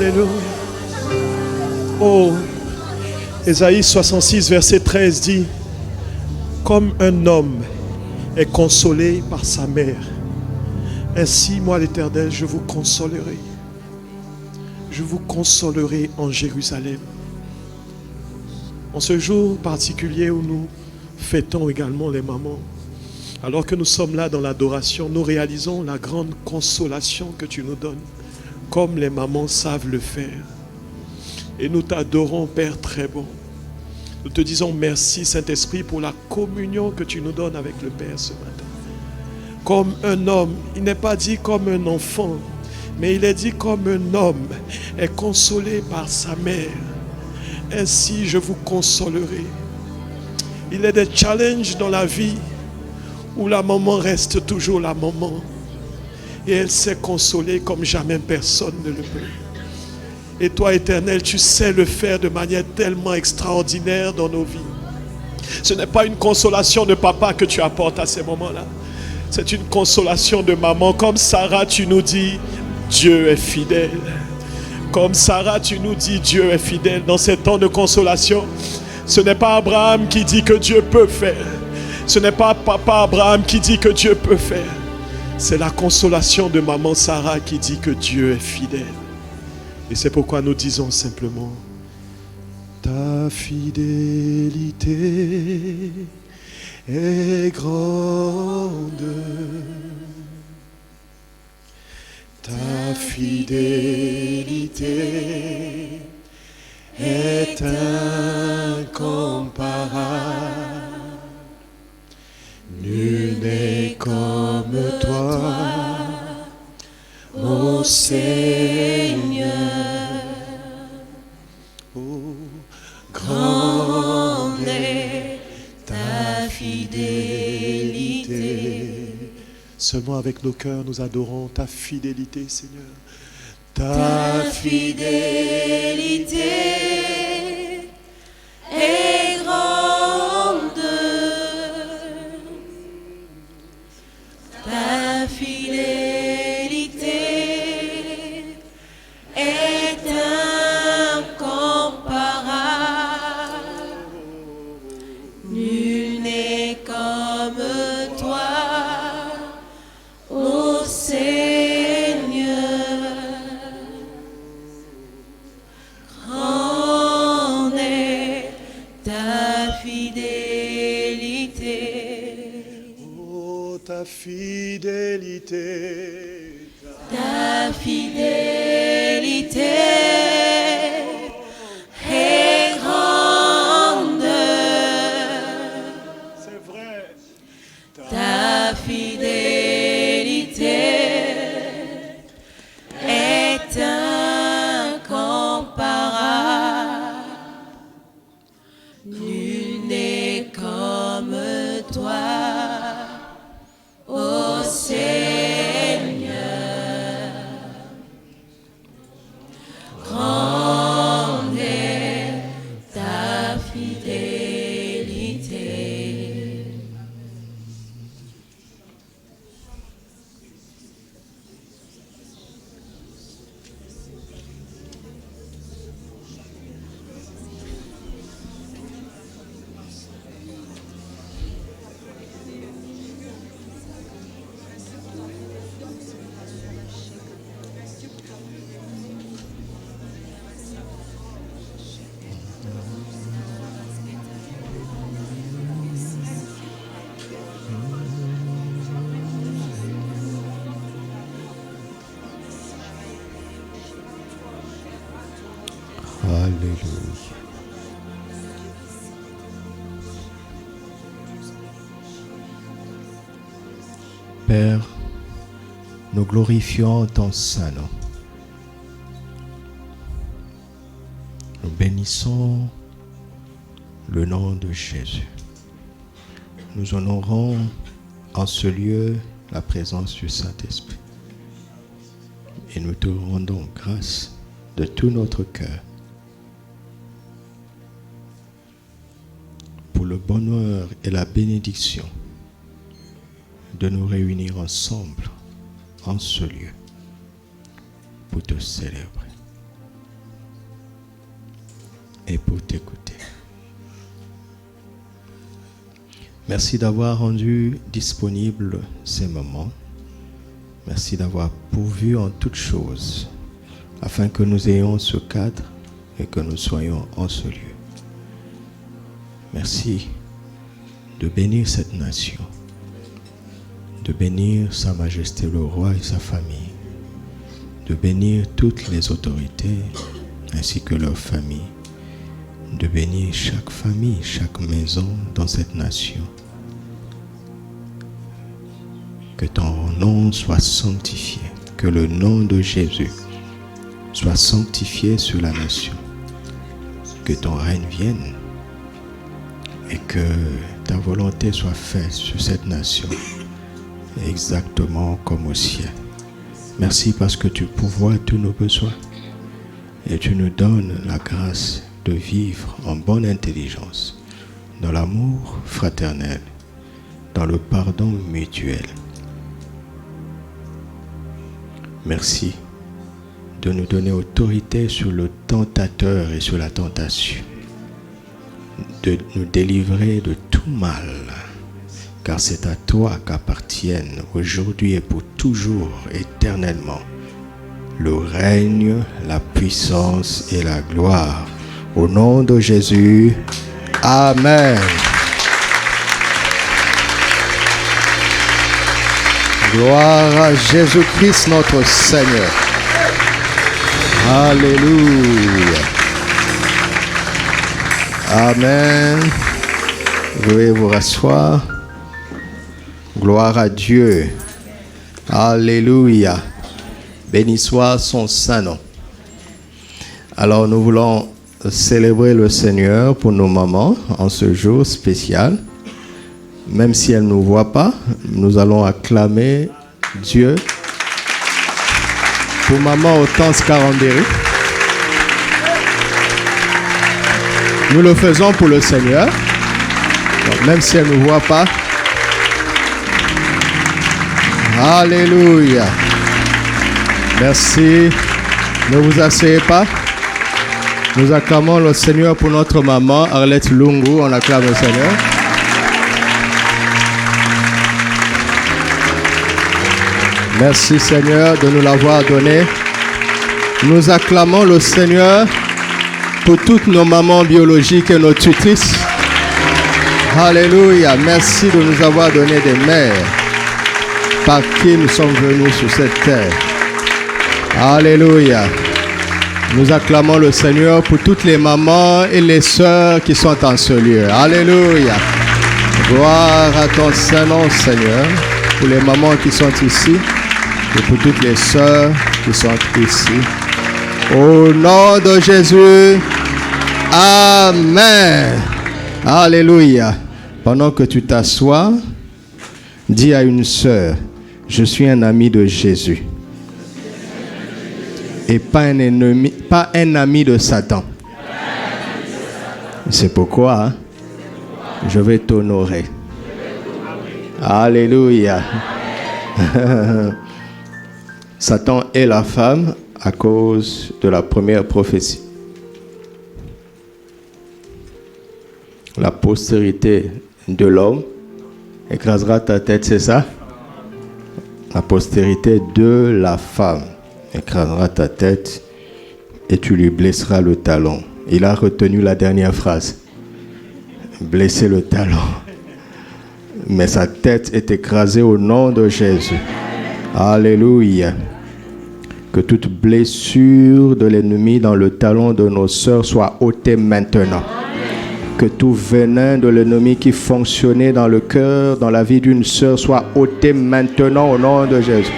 Alléluia. Oh, Ésaïe 66, verset 13 dit, comme un homme est consolé par sa mère, ainsi moi l'Éternel, je vous consolerai. Je vous consolerai en Jérusalem. En ce jour particulier où nous fêtons également les mamans, alors que nous sommes là dans l'adoration, nous réalisons la grande consolation que tu nous donnes, comme les mamans savent le faire. Et nous t'adorons, Père très bon. Nous te disons merci, Saint-Esprit, pour la communion que tu nous donnes avec le Père ce matin. Comme un homme, il n'est pas dit comme un enfant, mais il est dit comme un homme est consolé par sa mère. Ainsi, je vous consolerai. Il y a des challenges dans la vie où la maman reste toujours la maman. Et elle sait consoler comme jamais personne ne le peut. Et toi, Éternel, tu sais le faire de manière tellement extraordinaire dans nos vies. Ce n'est pas une consolation de papa que tu apportes à ces moments-là. C'est une consolation de maman. Comme Sarah, tu nous dis, Dieu est fidèle. Comme Sarah, tu nous dis, Dieu est fidèle. Dans ces temps de consolation, ce n'est pas Abraham qui dit que Dieu peut faire. Ce n'est pas papa Abraham qui dit que Dieu peut faire. C'est la consolation de maman Sarah qui dit que Dieu est fidèle. Et c'est pourquoi nous disons simplement, ta fidélité est grande. Ta fidélité est incomparable. Nul n'est comme toi, ô Seigneur. Oh, grande est ta fidélité. Seulement avec nos cœurs, nous adorons ta fidélité, Seigneur. Ta fidélité est grande. Ta fidélité est incomparable. Nul n'est comme toi, ô Seigneur. Grande est ta fidélité. Oh, ta fidélité. Ta fidélité est grande. C'est vrai. Ta fidélité est incomparable. Nul n'est comme toi, ô Seigneur. Grande est ta fidélité. Alléluia. Père, nous glorifions ton saint nom. Nous bénissons le nom de Jésus. Nous honorons en ce lieu la présence du Saint-Esprit. Et nous te rendons grâce de tout notre cœur pour le bonheur et la bénédiction de nous réunir ensemble en ce lieu pour te célébrer. et pour t'écouter. Merci d'avoir rendu disponible ces moments. Merci d'avoir pourvu en toutes choses afin que nous ayons ce cadre et que nous soyons en ce lieu. Merci de bénir cette nation, de bénir Sa Majesté le Roi et sa famille, de bénir toutes les autorités ainsi que leurs familles, de bénir chaque famille, chaque maison dans cette nation. Que ton nom soit sanctifié, que le nom de Jésus soit sanctifié sur la nation, que ton règne vienne et que ta volonté soit faite sur cette nation, exactement comme au ciel. Merci parce que tu pourvois tous nos besoins et tu nous donnes la grâce de vivre en bonne intelligence, dans l'amour fraternel, dans le pardon mutuel. Merci de nous donner autorité sur le tentateur et sur la tentation, de nous délivrer de tout mal, car c'est à toi qu'appartiennent aujourd'hui et pour toujours, éternellement, le règne, la puissance et la gloire. Au nom de Jésus, Amen. Gloire à Jésus-Christ notre Seigneur. Alléluia. Amen. Veuillez vous rasseoir. Gloire à Dieu. Alléluia. Béni soit son saint nom. Alors nous voulons célébrer le Seigneur pour nos mamans en ce jour spécial. Même si elles ne nous voient pas, nous allons acclamer Dieu pour maman Hortense Carambéry. Nous le faisons pour le Seigneur. Donc, même si elle ne nous voit pas. Alléluia. Merci. Ne vous asseyez pas. Nous acclamons le Seigneur pour notre maman Arlette Lungu. On acclame le Seigneur. Merci Seigneur de nous l'avoir donné. Nous acclamons le Seigneur pour toutes nos mamans biologiques et nos tutrices. Alléluia. Merci de nous avoir donné des mères par qui nous sommes venus sur cette terre. Alléluia. Nous acclamons le Seigneur pour toutes les mamans et les sœurs qui sont en ce lieu. Alléluia. Gloire à ton Saint-Nom, Seigneur, pour les mamans qui sont ici et pour toutes les sœurs qui sont ici. Au nom de Jésus, Amen. Alléluia. Pendant que tu t'assois, dis à une sœur, je suis un ami de Jésus. Et pas un ennemi, pas un ami de Satan. C'est pourquoi je vais t'honorer. Alléluia. Satan est la femme à cause de la première prophétie. La postérité de l'homme écrasera ta tête, c'est ça? La postérité de la femme écrasera ta tête et tu lui blesseras le talon. Il a retenu la dernière phrase. Blesser le talon. Mais sa tête est écrasée au nom de Jésus. Alléluia. Que toute blessure de l'ennemi dans le talon de nos sœurs soit ôtée maintenant. Que tout venin de l'ennemi qui fonctionnait dans le cœur, dans la vie d'une sœur soit ôté maintenant au nom de Jésus.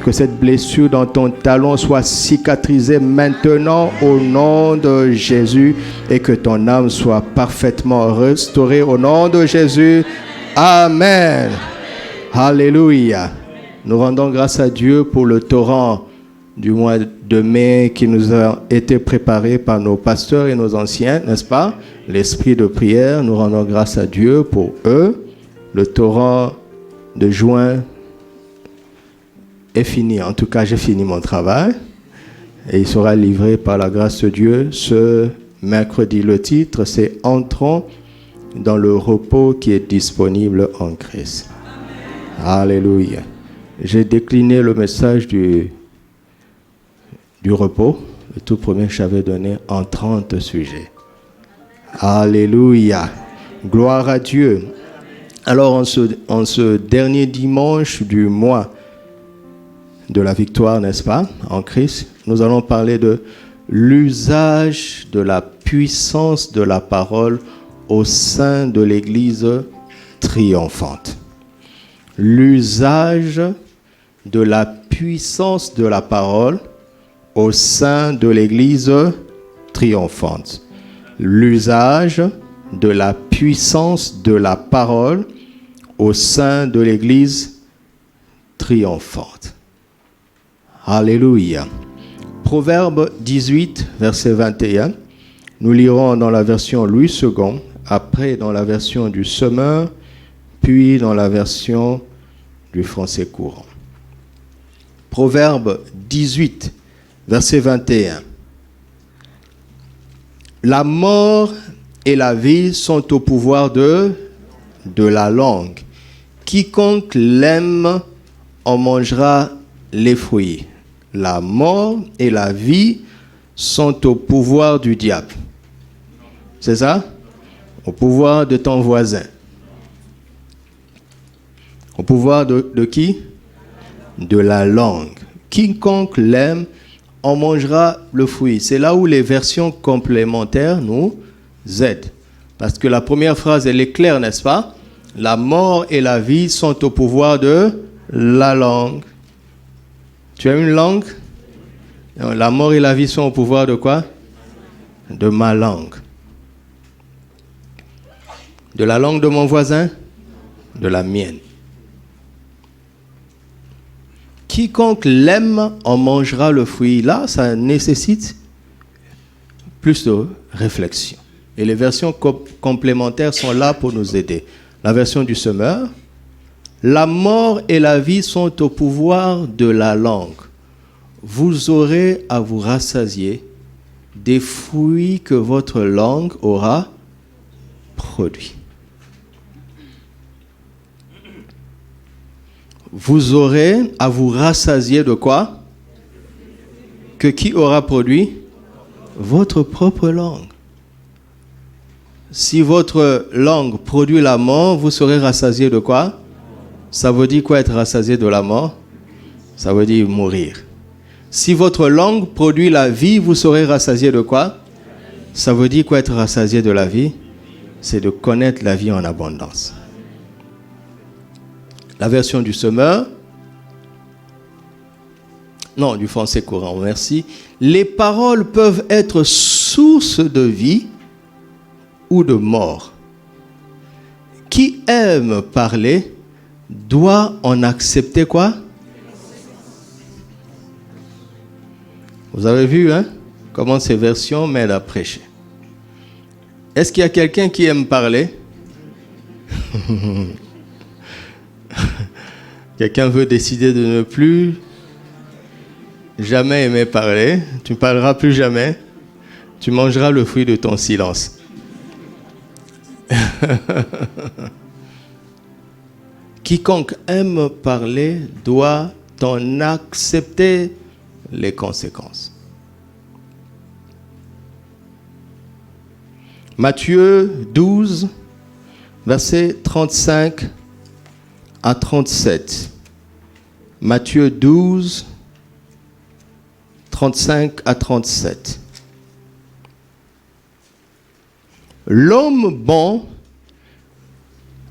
Que cette blessure dans ton talon soit cicatrisée maintenant au nom de Jésus et que ton âme soit parfaitement restaurée au nom de Jésus. Amen. Alléluia. Nous rendons grâce à Dieu pour le torrent du mois de mai qui nous a été préparé par nos pasteurs et nos anciens, n'est-ce pas? L'esprit de prière, nous rendons grâce à Dieu pour eux. Le torrent de juin est fini. En tout cas, j'ai fini mon travail et il sera livré par la grâce de Dieu ce mercredi. Le titre, c'est « Entrons dans le repos qui est disponible en Christ ». Alléluia. J'ai décliné le message du repos, le tout premier que j'avais donné, en 30 sujets. Alléluia. Gloire à Dieu. Alors, en ce dernier dimanche du mois de la victoire, n'est-ce pas, en Christ, nous allons parler de l'usage de la puissance de la parole au sein de l'Église triomphante. L'usage de la puissance de la parole au sein de l'Église triomphante. L'usage de la puissance de la parole au sein de l'Église triomphante. Alléluia. Proverbe 18, verset 21. Nous lirons dans la version Louis II, après dans la version du Semeur, puis dans la version du français courant. Proverbe 18, verset 21. La mort et la vie sont au pouvoir de la langue. Quiconque l'aime en mangera les fruits. La mort et la vie sont au pouvoir du diable. C'est ça? Au pouvoir de ton voisin. Au pouvoir de qui? De la langue. Quiconque l'aime en mangera le fruit. C'est là où les versions complémentaires nous aident. Parce que la première phrase, elle est claire, n'est-ce pas? La mort et la vie sont au pouvoir de la langue. Tu as une langue? La mort et la vie sont au pouvoir de quoi? De ma langue. De la langue de mon voisin? De la mienne. Quiconque l'aime en mangera le fruit. Là, ça nécessite plus de réflexion. Et les versions complémentaires sont là pour nous aider. La version du Semeur. La mort et la vie sont au pouvoir de la langue. Vous aurez à vous rassasier des fruits que votre langue aura produits. Vous aurez à vous rassasier de quoi? Que qui aura produit? Votre propre langue. Si votre langue produit la mort, vous serez rassasié de quoi? Ça veut dire quoi être rassasié de la mort? Ça veut dire mourir. Si votre langue produit la vie, vous serez rassasié de quoi? Ça veut dire quoi être rassasié de la vie? C'est de connaître la vie en abondance. La version du Semeur, non, du français courant, merci. Les paroles peuvent être source de vie ou de mort. Qui aime parler doit en accepter quoi? Vous avez vu, hein, comment ces versions m'aident à prêcher. Est-ce qu'il y a quelqu'un qui aime parler? Quelqu'un veut décider de ne plus jamais aimer parler. Tu ne parleras plus jamais. Tu mangeras le fruit de ton silence. Quiconque aime parler doit en accepter les conséquences. Matthieu 12, versets 35 à 37. Matthieu 12, 35 à 37. L'homme bon,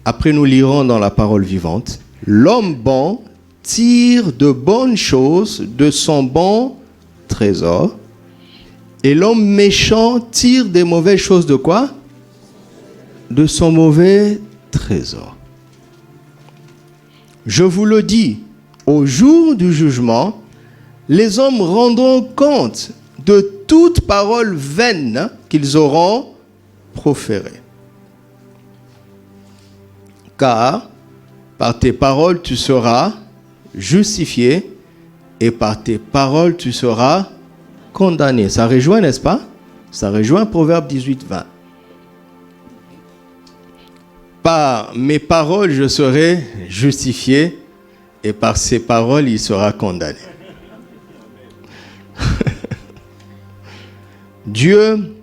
après nous lirons dans la parole vivante, l'homme bon tire de bonnes choses de son bon trésor, et l'homme méchant tire des mauvaises choses de quoi? De son mauvais trésor. Je vous le dis, au jour du jugement, les hommes rendront compte de toute parole vaine qu'ils auront proférée. Car par tes paroles tu seras justifié et par tes paroles tu seras condamné. Ça rejoint, n'est-ce pas? Ça rejoint Proverbe 18, 20. Par mes paroles, je serai justifié, et par ses paroles, il sera condamné. Dieu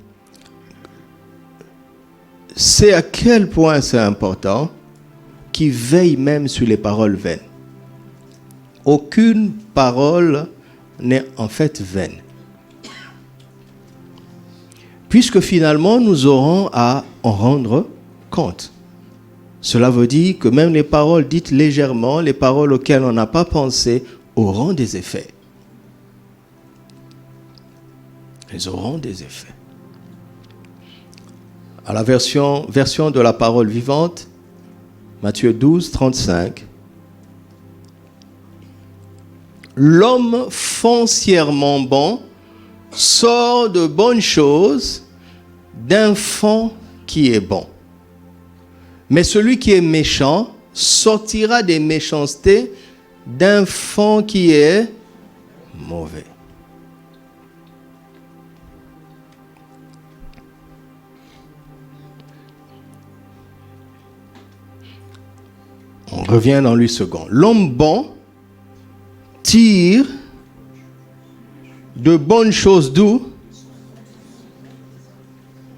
sait à quel point c'est important qu'il veille même sur les paroles vaines. Aucune parole n'est en fait vaine. Puisque finalement, nous aurons à en rendre compte. Cela veut dire que même les paroles dites légèrement, les paroles auxquelles on n'a pas pensé, auront des effets. Elles auront des effets. À la version de la parole vivante, Matthieu 12, 35. L'homme foncièrement bon sort de bonnes choses d'un fond qui est bon. Mais celui qui est méchant sortira des méchancetés d'un fond qui est mauvais. On revient dans 8 secondes. L'homme bon tire de bonnes choses d'où?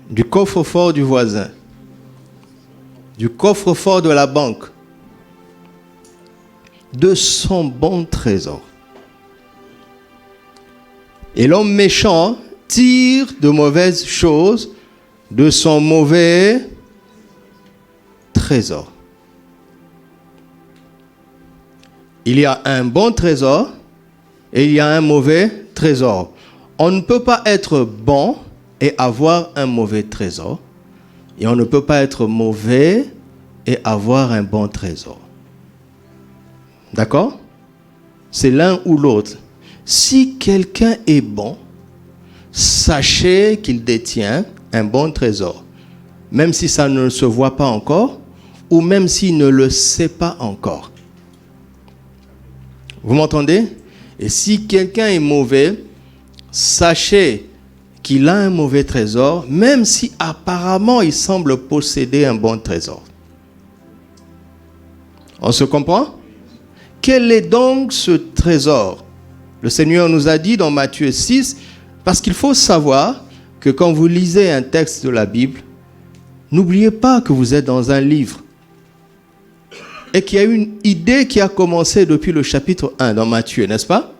Du coffre-fort du voisin. Du coffre-fort de la banque. De son bon trésor. Et l'homme méchant tire de mauvaises choses de son mauvais trésor. Il y a un bon trésor et il y a un mauvais trésor. On ne peut pas être bon et avoir un mauvais trésor. Et on ne peut pas être mauvais et avoir un bon trésor. D'accord? C'est l'un ou l'autre. Si quelqu'un est bon, sachez qu'il détient un bon trésor. Même si ça ne se voit pas encore, ou même s'il ne le sait pas encore. Vous m'entendez? Et si quelqu'un est mauvais, sachez qu'il a un mauvais trésor, même si apparemment il semble posséder un bon trésor. On se comprend? Quel est donc ce trésor? Le Seigneur nous a dit dans Matthieu 6, parce qu'il faut savoir que quand vous lisez un texte de la Bible, n'oubliez pas que vous êtes dans un livre. Et qu'il y a une idée qui a commencé depuis le chapitre 1 dans Matthieu, n'est-ce pas?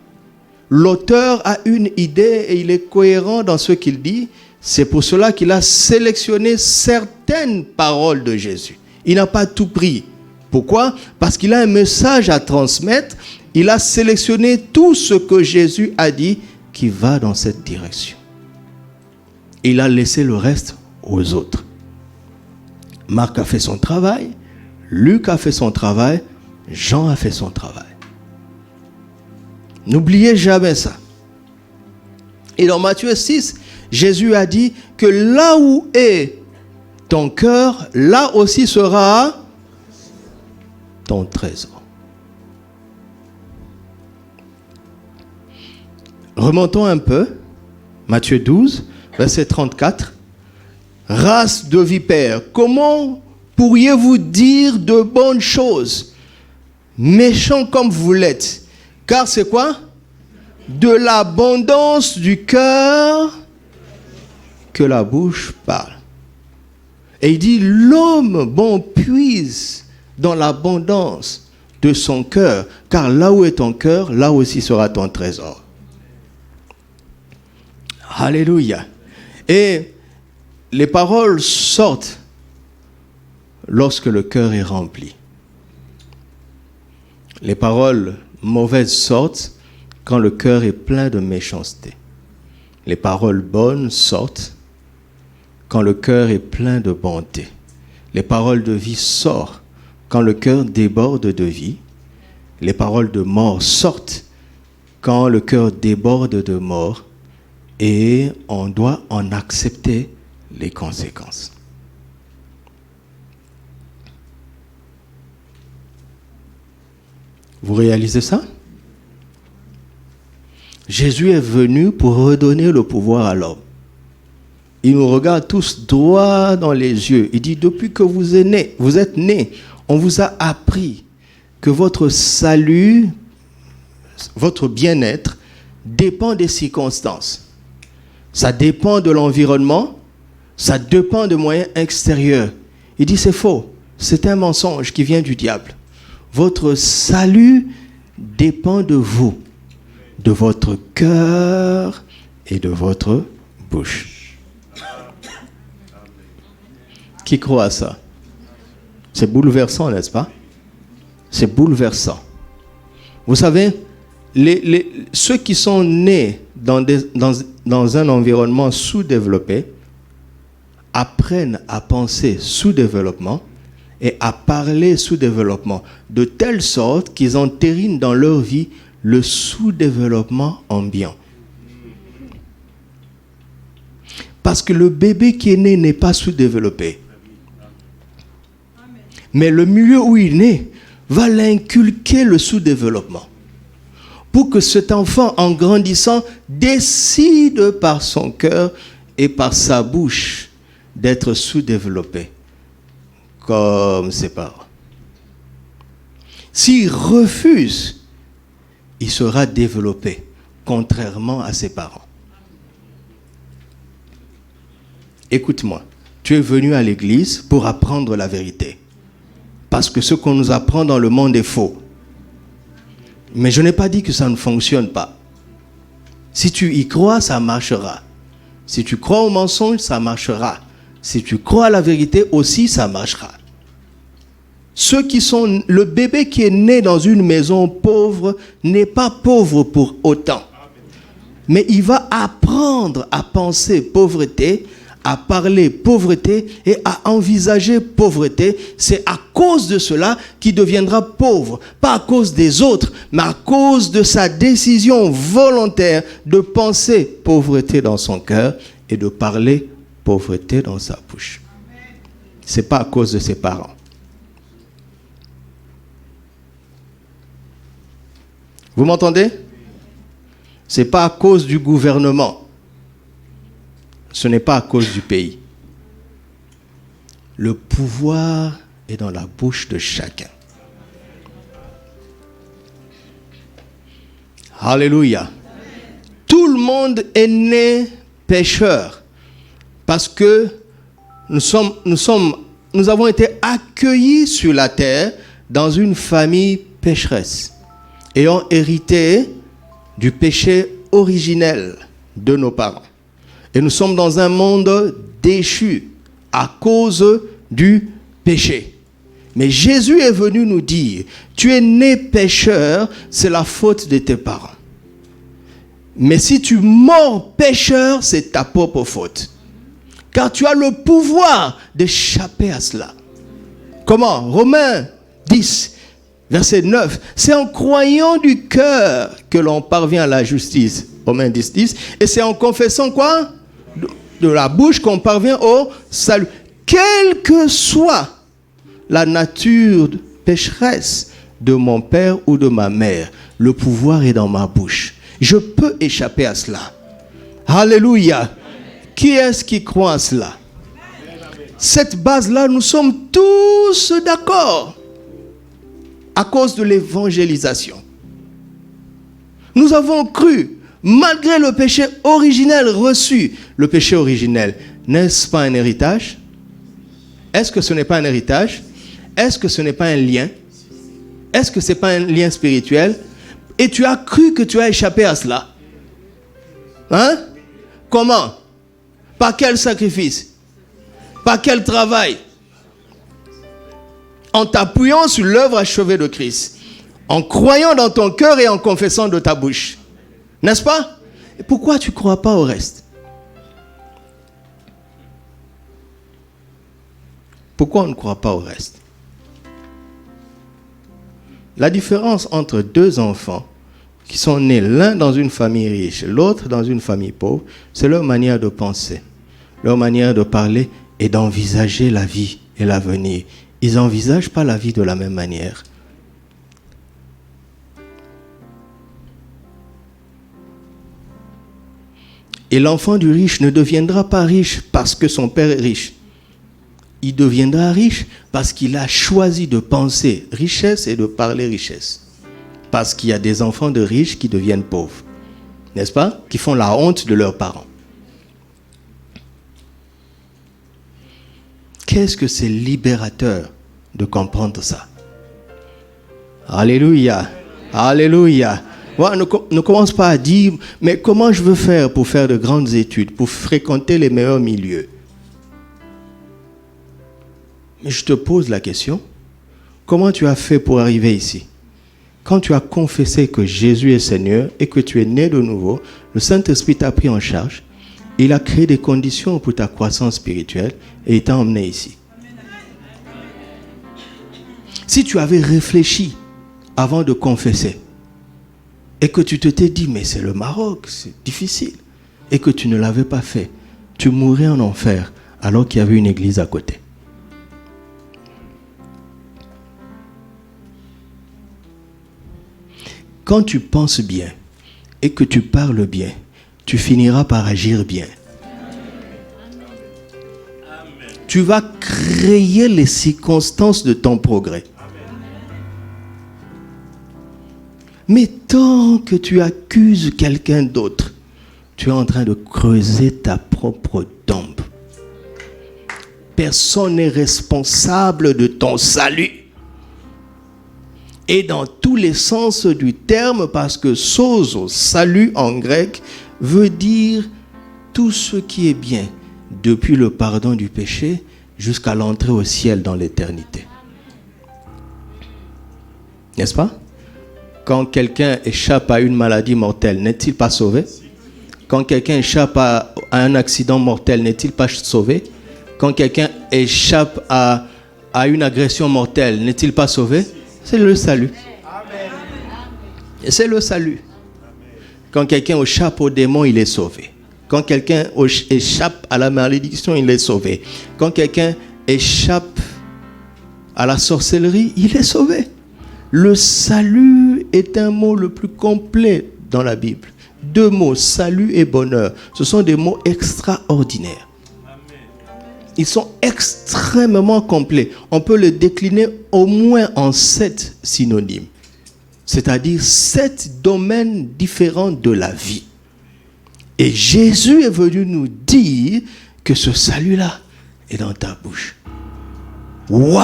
L'auteur a une idée et il est cohérent dans ce qu'il dit. C'est pour cela qu'il a sélectionné certaines paroles de Jésus. Il n'a pas tout pris. Pourquoi? Parce qu'il a un message à transmettre. Il a sélectionné tout ce que Jésus a dit qui va dans cette direction. Il a laissé le reste aux autres. Marc a fait son travail. Luc a fait son travail, Jean a fait son travail. N'oubliez jamais ça. Et dans Matthieu 6, Jésus a dit que là où est ton cœur, là aussi sera ton trésor. Remontons un peu. Matthieu 12, verset 34. Race de vipères, comment pourriez-vous dire de bonnes choses, méchants comme vous l'êtes? Car c'est quoi? De l'abondance du cœur que la bouche parle. Et il dit, l'homme bon puise dans l'abondance de son cœur, car là où est ton cœur, là aussi sera ton trésor. Alléluia. Et les paroles sortent lorsque le cœur est rempli. Les paroles mauvaises sortent quand le cœur est plein de méchanceté. Les paroles bonnes sortent quand le cœur est plein de bonté. Les paroles de vie sortent quand le cœur déborde de vie. Les paroles de mort sortent quand le cœur déborde de mort et on doit en accepter les conséquences. Vous réalisez ça? Jésus est venu pour redonner le pouvoir à l'homme. il nous regarde tous droit dans les yeux. Il dit, depuis que vous êtes nés, on vous a appris que votre salut, votre bien-être dépend des circonstances. Ça dépend de l'environnement, ça dépend de moyens extérieurs. Il dit, c'est faux. C'est un mensonge qui vient du diable. Votre salut dépend de vous, de votre cœur et de votre bouche. Qui croit à ça? C'est bouleversant, n'est-ce pas? C'est bouleversant. Vous savez, ceux qui sont nés dans un environnement sous-développé apprennent à penser sous-développement et à parler sous-développement, de telle sorte qu'ils entérinent dans leur vie le sous-développement ambiant. Parce que le bébé qui est né n'est pas sous-développé. Mais le milieu où il est né va l'inculquer le sous-développement. Pour que cet enfant, en grandissant, décide par son cœur et par sa bouche d'être sous-développé, comme ses parents. S'il refuse, il sera développé, contrairement à ses parents. Écoute-moi, tu es venu à l'église pour apprendre la vérité. Parce que ce qu'on nous apprend dans le monde est faux. Mais je n'ai pas dit que ça ne fonctionne pas. Si tu y crois, ça marchera. Si tu crois au mensonge, ça marchera. Si tu crois à la vérité aussi, ça marchera. Le bébé qui est né dans une maison pauvre n'est pas pauvre pour autant. Mais il va apprendre à penser pauvreté, à parler pauvreté et à envisager pauvreté. C'est à cause de cela qu'il deviendra pauvre. Pas à cause des autres, mais à cause de sa décision volontaire de penser pauvreté dans son cœur et de parler pauvreté dans sa bouche. C'est pas à cause de ses parents. Vous m'entendez? C'est pas à cause du gouvernement. Ce n'est pas à cause du pays. Le pouvoir est dans la bouche de chacun. Alléluia. Tout le monde est né pécheur parce que nous avons été accueillis sur la terre dans une famille pécheresse, ayant hérité du péché originel de nos parents. Et nous sommes dans un monde déchu à cause du péché. Mais Jésus est venu nous dire, tu es né pécheur, c'est la faute de tes parents. Mais si tu mords pécheur, c'est ta propre faute. Car tu as le pouvoir d'échapper à cela. Comment? Romains 10, verset 9. C'est en croyant du cœur que l'on parvient à la justice. Romains 10, 10. Et c'est en confessant quoi? De la bouche qu'on parvient au salut. Quelle que soit la nature pécheresse de mon père ou de ma mère, le pouvoir est dans ma bouche. Je peux échapper à cela. Alléluia. Qui est-ce qui croit à cela? Cette base-là, nous sommes tous d'accord à cause de l'évangélisation. Nous avons cru, malgré le péché originel reçu. Le péché originel, n'est-ce pas un héritage? Est-ce que ce n'est pas un héritage? Est-ce que ce n'est pas un lien? Est-ce que ce n'est pas un lien spirituel? Et tu as cru que tu as échappé à cela? Hein? Comment? Par quel sacrifice? Par quel travail? En t'appuyant sur l'œuvre achevée de Christ. En croyant dans ton cœur et en confessant de ta bouche. N'est-ce pas? Et pourquoi tu ne crois pas au reste? Pourquoi on ne croit pas au reste? La différence entre deux enfants qui sont nés l'un dans une famille riche, l'autre dans une famille pauvre, c'est leur manière de penser, leur manière de parler et d'envisager la vie et l'avenir. Ils n'envisagent pas la vie de la même manière. Et l'enfant du riche ne deviendra pas riche parce que son père est riche. Il deviendra riche parce qu'il a choisi de penser richesse et de parler richesse. Parce qu'il y a des enfants de riches qui deviennent pauvres. N'est-ce pas? Qui font la honte de leurs parents. Qu'est-ce que c'est libérateur de comprendre ça? Alléluia. Alléluia. Ouais, ne commence pas à dire, mais comment je veux faire pour faire de grandes études, pour fréquenter les meilleurs milieux? Mais je te pose la question, comment tu as fait pour arriver ici? Quand tu as confessé que Jésus est Seigneur et que tu es né de nouveau, le Saint-Esprit t'a pris en charge, il a créé des conditions pour ta croissance spirituelle et il t'a emmené ici. Si tu avais réfléchi avant de confesser et que tu t'étais dit, mais c'est le Maroc, c'est difficile, et que tu ne l'avais pas fait, tu mourrais en enfer alors qu'il y avait une église à côté. Quand tu penses bien et que tu parles bien, tu finiras par agir bien. Tu vas créer les circonstances de ton progrès. Mais tant que tu accuses quelqu'un d'autre, tu es en train de creuser ta propre tombe. Personne n'est responsable de ton salut. Et dans tous les sens du terme, parce que sozo, salut en grec, veut dire tout ce qui est bien, depuis le pardon du péché jusqu'à l'entrée au ciel dans l'éternité. N'est-ce pas? Quand quelqu'un échappe à une maladie mortelle, n'est-il pas sauvé? Quand quelqu'un échappe à un accident mortel, n'est-il pas sauvé? Quand quelqu'un échappe à une agression mortelle, n'est-il pas sauvé? C'est le salut. Et c'est le salut. Quand quelqu'un échappe au démon, il est sauvé. Quand quelqu'un échappe à la malédiction, il est sauvé. Quand quelqu'un échappe à la sorcellerie, il est sauvé. Le salut est un mot le plus complet dans la Bible. 2 mots, salut et bonheur. Ce sont des mots extraordinaires. Ils sont extrêmement complets. On peut le décliner au moins en 7 synonymes. C'est-à-dire 7 domaines différents de la vie. Et Jésus est venu nous dire que ce salut-là est dans ta bouche. Waouh!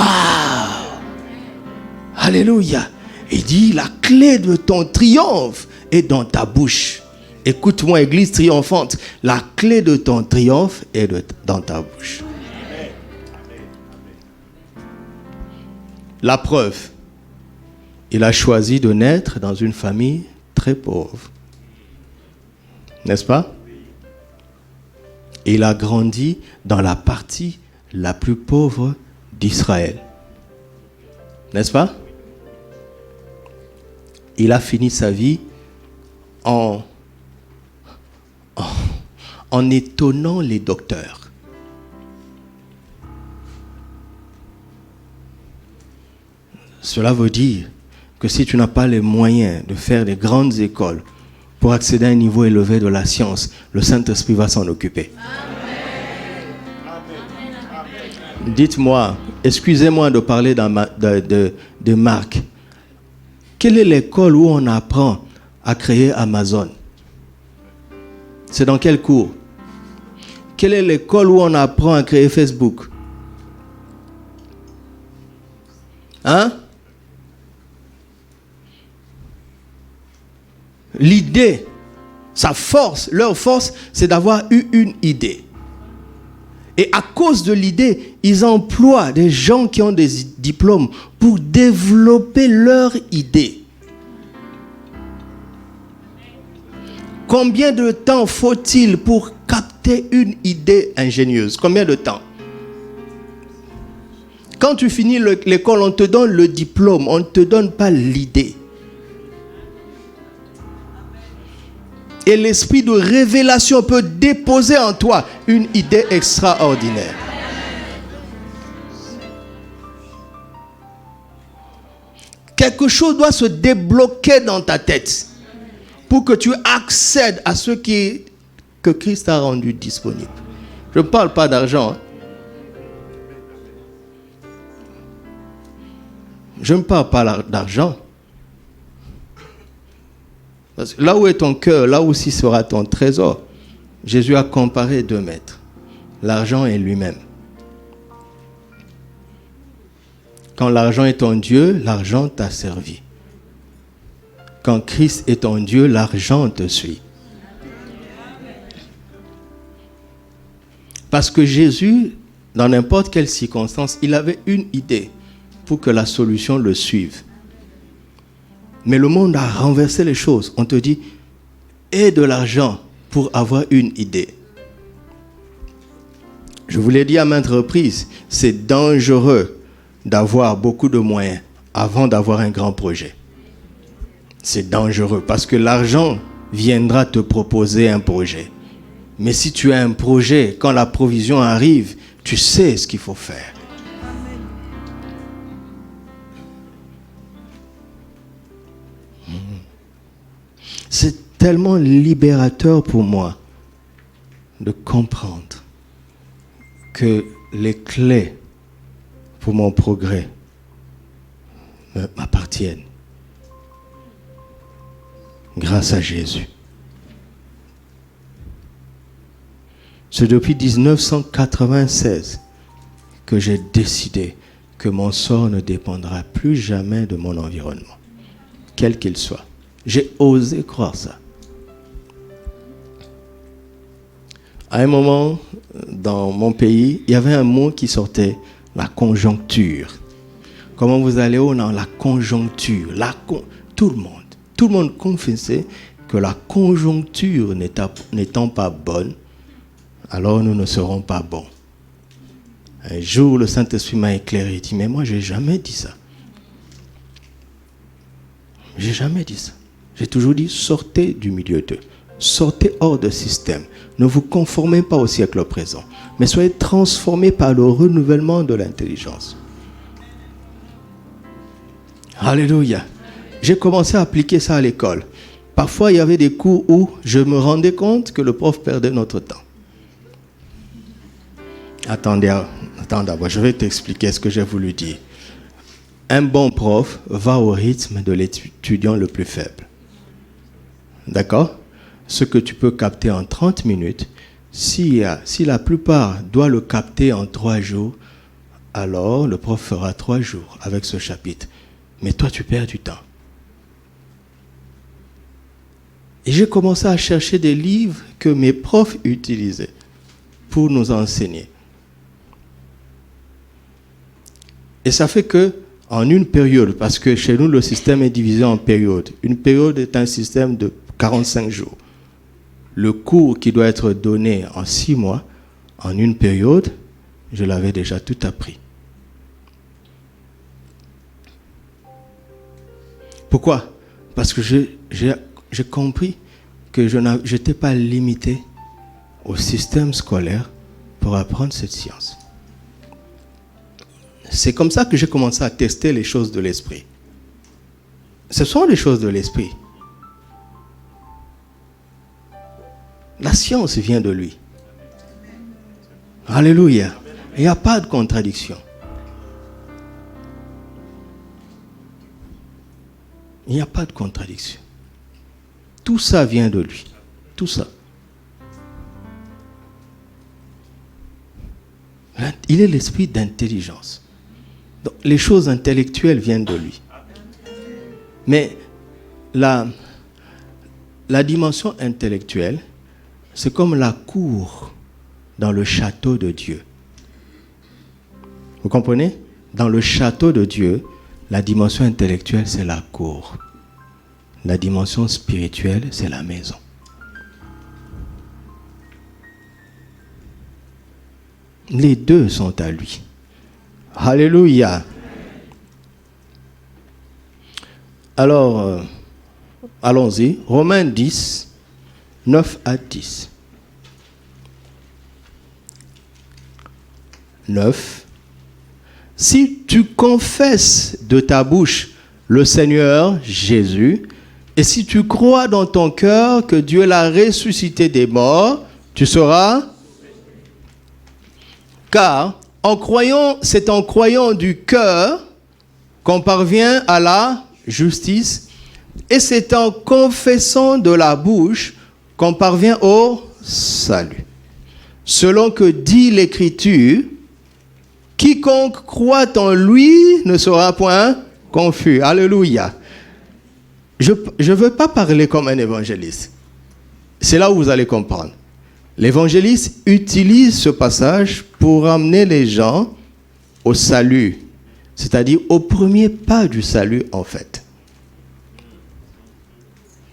Alléluia! Il dit, la clé de ton triomphe est dans ta bouche. Écoute-moi, Église triomphante, la clé de ton triomphe est dans ta bouche. La preuve, il a choisi de naître dans une famille très pauvre. N'est-ce pas? Il a grandi dans la partie la plus pauvre d'Israël. N'est-ce pas? Il a fini sa vie en étonnant les docteurs. Cela veut dire que si tu n'as pas les moyens de faire des grandes écoles pour accéder à un niveau élevé de la science, le Saint-Esprit va s'en occuper. Amen. Dites-moi, excusez-moi de parler de marque. Quelle est l'école où on apprend à créer Amazon? C'est dans quel cours? Quelle est l'école où on apprend à créer Facebook? Hein? L'idée, sa force, leur force, c'est d'avoir eu une idée. Et à cause de l'idée, ils emploient des gens qui ont des diplômes pour développer leur idée. Combien de temps faut-il pour capter une idée ingénieuse? Combien de temps? Quand tu finis l'école, on te donne le diplôme, on ne te donne pas l'idée. Et l'esprit de révélation peut déposer en toi une idée extraordinaire. Quelque chose doit se débloquer dans ta tête pour que tu accèdes à ce qui est que Christ a rendu disponible. Je ne parle pas d'argent. Je ne parle pas d'argent. Parce que là où est ton cœur, là aussi sera ton trésor. Jésus a comparé 2 maîtres. L'argent et lui-même. Quand l'argent est ton Dieu, l'argent t'a servi. Quand Christ est ton Dieu, l'argent te suit. Parce que Jésus, dans n'importe quelle circonstance, il avait une idée pour que la solution le suive. Mais le monde a renversé les choses. On te dit, aie de l'argent pour avoir une idée. Je vous l'ai dit à maintes reprises, c'est dangereux d'avoir beaucoup de moyens avant d'avoir un grand projet. C'est dangereux parce que l'argent viendra te proposer un projet. Mais si tu as un projet, quand la provision arrive, tu sais ce qu'il faut faire. C'est tellement libérateur pour moi de comprendre que les clés pour mon progrès m'appartiennent grâce à Jésus. C'est depuis 1996 que j'ai décidé que mon sort ne dépendra plus jamais de mon environnement, quel qu'il soit. J'ai osé croire ça. À un moment, dans mon pays, il y avait un mot qui sortait, la conjoncture. Comment vous allez dans la conjoncture? Tout le monde confessait que la conjoncture n'étant pas bonne, alors nous ne serons pas bons. Un jour, le Saint-Esprit m'a éclairé. Il dit, mais moi, je n'ai jamais dit ça. J'ai jamais dit ça. J'ai toujours dit, sortez du milieu d'eux. Sortez hors de système. Ne vous conformez pas au siècle présent. Mais soyez transformés par le renouvellement de l'intelligence. Alléluia. J'ai commencé à appliquer ça à l'école. Parfois, il y avait des cours où je me rendais compte que le prof perdait notre temps. Attendez, je vais t'expliquer ce que j'ai voulu dire. Un bon prof va au rythme de l'étudiant le plus faible. D'accord? Ce que tu peux capter en 30 minutes, si la plupart doivent le capter en 3 jours, alors le prof fera 3 jours avec ce chapitre. Mais toi, tu perds du temps. Et j'ai commencé à chercher des livres que mes profs utilisaient pour nous enseigner. Et ça fait que, en une période, parce que chez nous, le système est divisé en périodes. Une période est un système de 45 jours. Le cours qui doit être donné en 6 mois, en une période, je l'avais déjà tout appris. Pourquoi? Parce que j'ai compris que je n'étais pas limité au système scolaire pour apprendre cette science. C'est comme ça que j'ai commencé à tester les choses de l'esprit. Ce sont les choses de l'esprit. La science vient de lui. Alléluia. Il n'y a pas de contradiction. Il n'y a pas de contradiction. Tout ça vient de lui. Tout ça. Il est l'esprit d'intelligence. Donc, les choses intellectuelles viennent de lui. Mais la dimension intellectuelle, c'est comme la cour dans le château de Dieu. Vous comprenez? Dans le château de Dieu, la dimension intellectuelle, c'est la cour. La dimension spirituelle, c'est la maison. Les deux sont à lui. Alléluia. Alors, allons-y. Romains 10, 9 à 10. 9. Si tu confesses de ta bouche le Seigneur Jésus, et si tu crois dans ton cœur que Dieu l'a ressuscité des morts, tu seras. Car c'est en croyant du cœur qu'on parvient à la justice, et c'est en confessant de la bouche qu'on parvient au salut. Selon que dit l'Écriture, quiconque croit en lui ne sera point confus. Alléluia. Je ne veux pas parler comme un évangéliste. C'est là où vous allez comprendre. L'évangéliste utilise ce passage pour amener les gens au salut, c'est-à-dire au premier pas du salut en fait.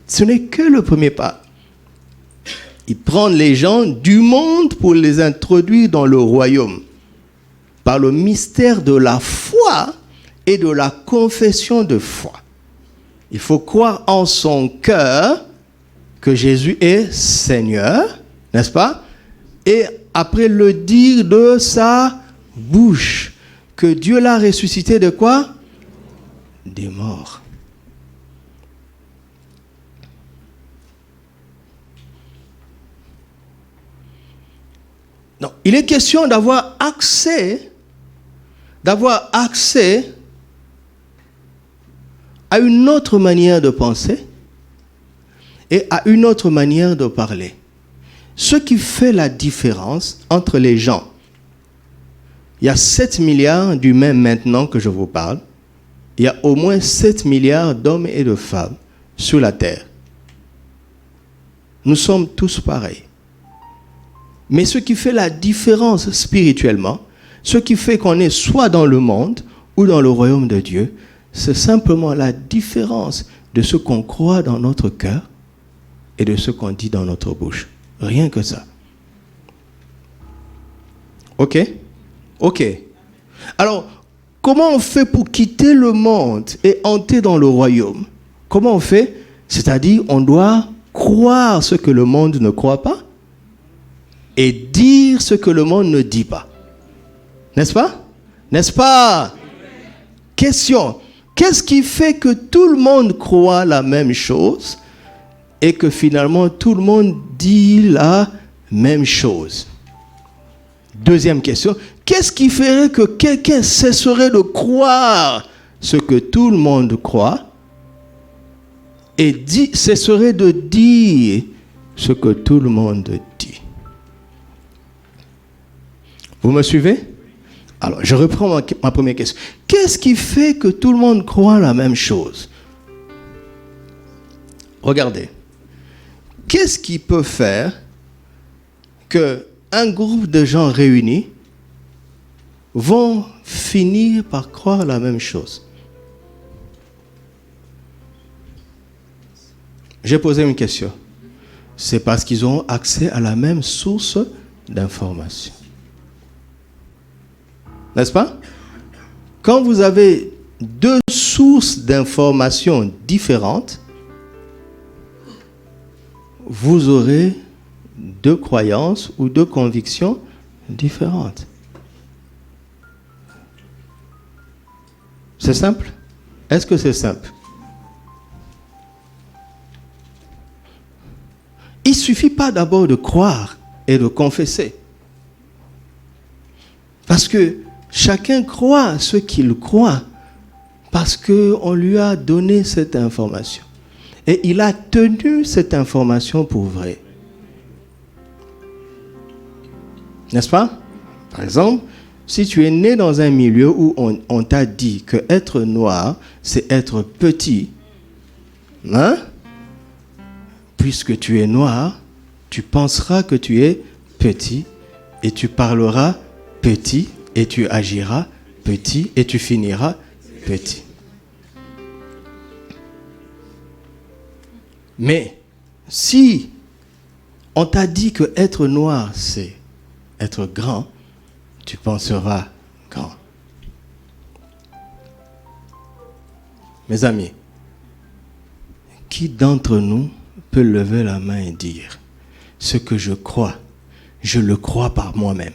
Ce n'est que le premier pas. Il prend les gens du monde pour les introduire dans le royaume par le mystère de la foi et de la confession de foi. Il faut croire en son cœur que Jésus est Seigneur, n'est-ce pas? Et après le dire de sa bouche, que Dieu l'a ressuscité de quoi? Des morts. Non, il est question d'avoir accès à une autre manière de penser et à une autre manière de parler. Ce qui fait la différence entre les gens. Il y a 7 milliards d'humains maintenant que je vous parle. Il y a au moins 7 milliards d'hommes et de femmes sur la terre. Nous sommes tous pareils. Mais ce qui fait la différence spirituellement, ce qui fait qu'on est soit dans le monde ou dans le royaume de Dieu, c'est simplement la différence de ce qu'on croit dans notre cœur et de ce qu'on dit dans notre bouche. Rien que ça. Ok? Ok. Alors, comment on fait pour quitter le monde et entrer dans le royaume? Comment on fait? C'est-à-dire, on doit croire ce que le monde ne croit pas et dire ce que le monde ne dit pas. N'est-ce pas? N'est-ce pas? Question. Qu'est-ce qui fait que tout le monde croit la même chose et que finalement tout le monde dit la même chose? Deuxième question. Qu'est-ce qui ferait que quelqu'un cesserait de croire ce que tout le monde croit et cesserait de dire ce que tout le monde dit? Vous me suivez? Alors, je reprends ma première question. Qu'est-ce qui fait que tout le monde croit la même chose? Regardez. Qu'est-ce qui peut faire qu'un groupe de gens réunis vont finir par croire la même chose? J'ai posé une question. C'est parce qu'ils ont accès à la même source d'information. N'est-ce pas? Quand vous avez deux sources d'informations différentes, vous aurez deux croyances ou deux convictions différentes. C'est simple? Est-ce que c'est simple? Il ne suffit pas d'abord de croire et de confesser. Parce que chacun croit ce qu'il croit parce qu'on lui a donné cette information. Et il a tenu cette information pour vraie. N'est-ce pas? Par exemple, si tu es né dans un milieu où on t'a dit que être noir, c'est être petit, hein? Puisque tu es noir, tu penseras que tu es petit et tu parleras petit et tu agiras petit et tu finiras petit. Mais si on t'a dit que être noir, c'est être grand, tu penseras grand. Mes amis, qui d'entre nous peut lever la main et dire ce que je crois, je le crois par moi-même?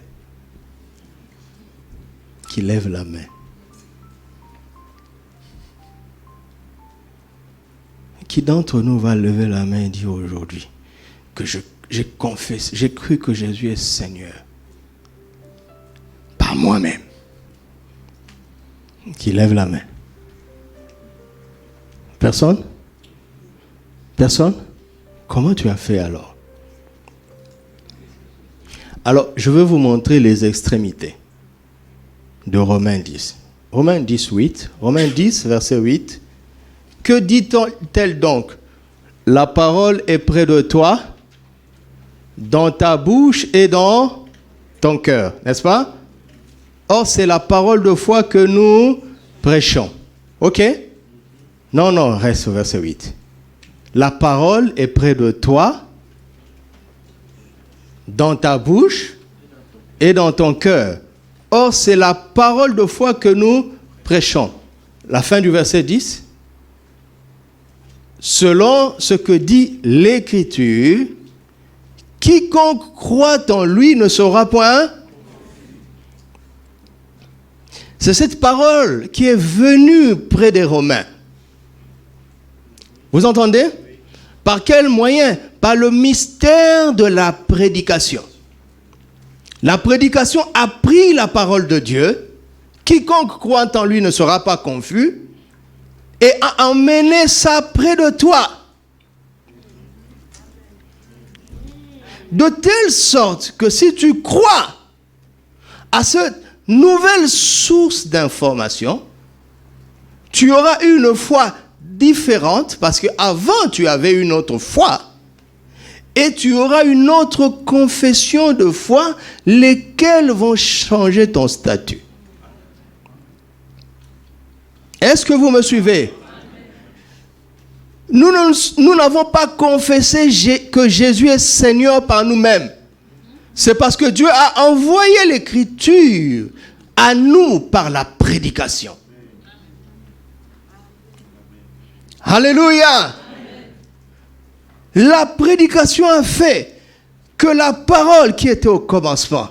Qui lève la main. Qui d'entre nous va lever la main et dire aujourd'hui que confessé, j'ai cru que Jésus est Seigneur. Par moi-même. Qui lève la main. Personne? Personne? Comment tu as fait alors? Alors, je veux vous montrer les extrémités de Romains 10. Romains 10, 8. Romains 10, verset 8. Que dit-elle donc? La parole est près de toi, dans ta bouche et dans ton cœur, n'est-ce pas? Or, c'est la parole de foi que nous prêchons. Ok? Non, reste au verset 8. La parole est près de toi, dans ta bouche et dans ton cœur. Or, c'est la parole de foi que nous prêchons. La fin du verset 10. Selon ce que dit l'Écriture, quiconque croit en lui ne sera point. C'est cette parole qui est venue près des Romains. Vous entendez? Par quel moyen? Par le mystère de la prédication. La prédication a pris la parole de Dieu. Quiconque croit en lui ne sera pas confus. Et a emmené ça près de toi. De telle sorte que si tu crois à cette nouvelle source d'information, tu auras une foi différente parce qu'avant tu avais une autre foi et tu auras une autre confession de foi, lesquelles vont changer ton statut. Est-ce que vous me suivez? Nous n'avons pas confessé que Jésus est Seigneur par nous-mêmes. C'est parce que Dieu a envoyé l'Écriture à nous par la prédication. Alléluia. La prédication a fait que la parole qui était au commencement,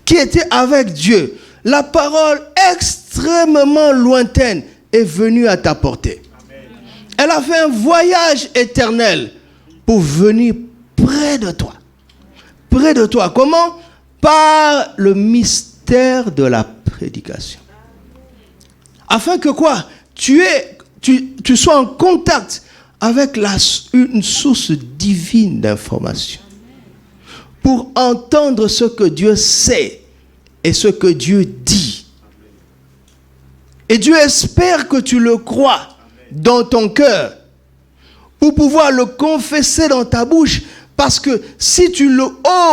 qui était avec Dieu, la parole extrêmement lointaine est venue à ta portée. Elle a fait un voyage éternel pour venir près de toi. Près de toi. Comment? Par le mystère de la prédication. Afin que quoi? Tu sois en contact avec une source divine d'information. Pour entendre ce que Dieu sait et ce que Dieu dit. Et Dieu espère que tu le crois dans ton cœur pour pouvoir le confesser dans ta bouche. Parce que si tu le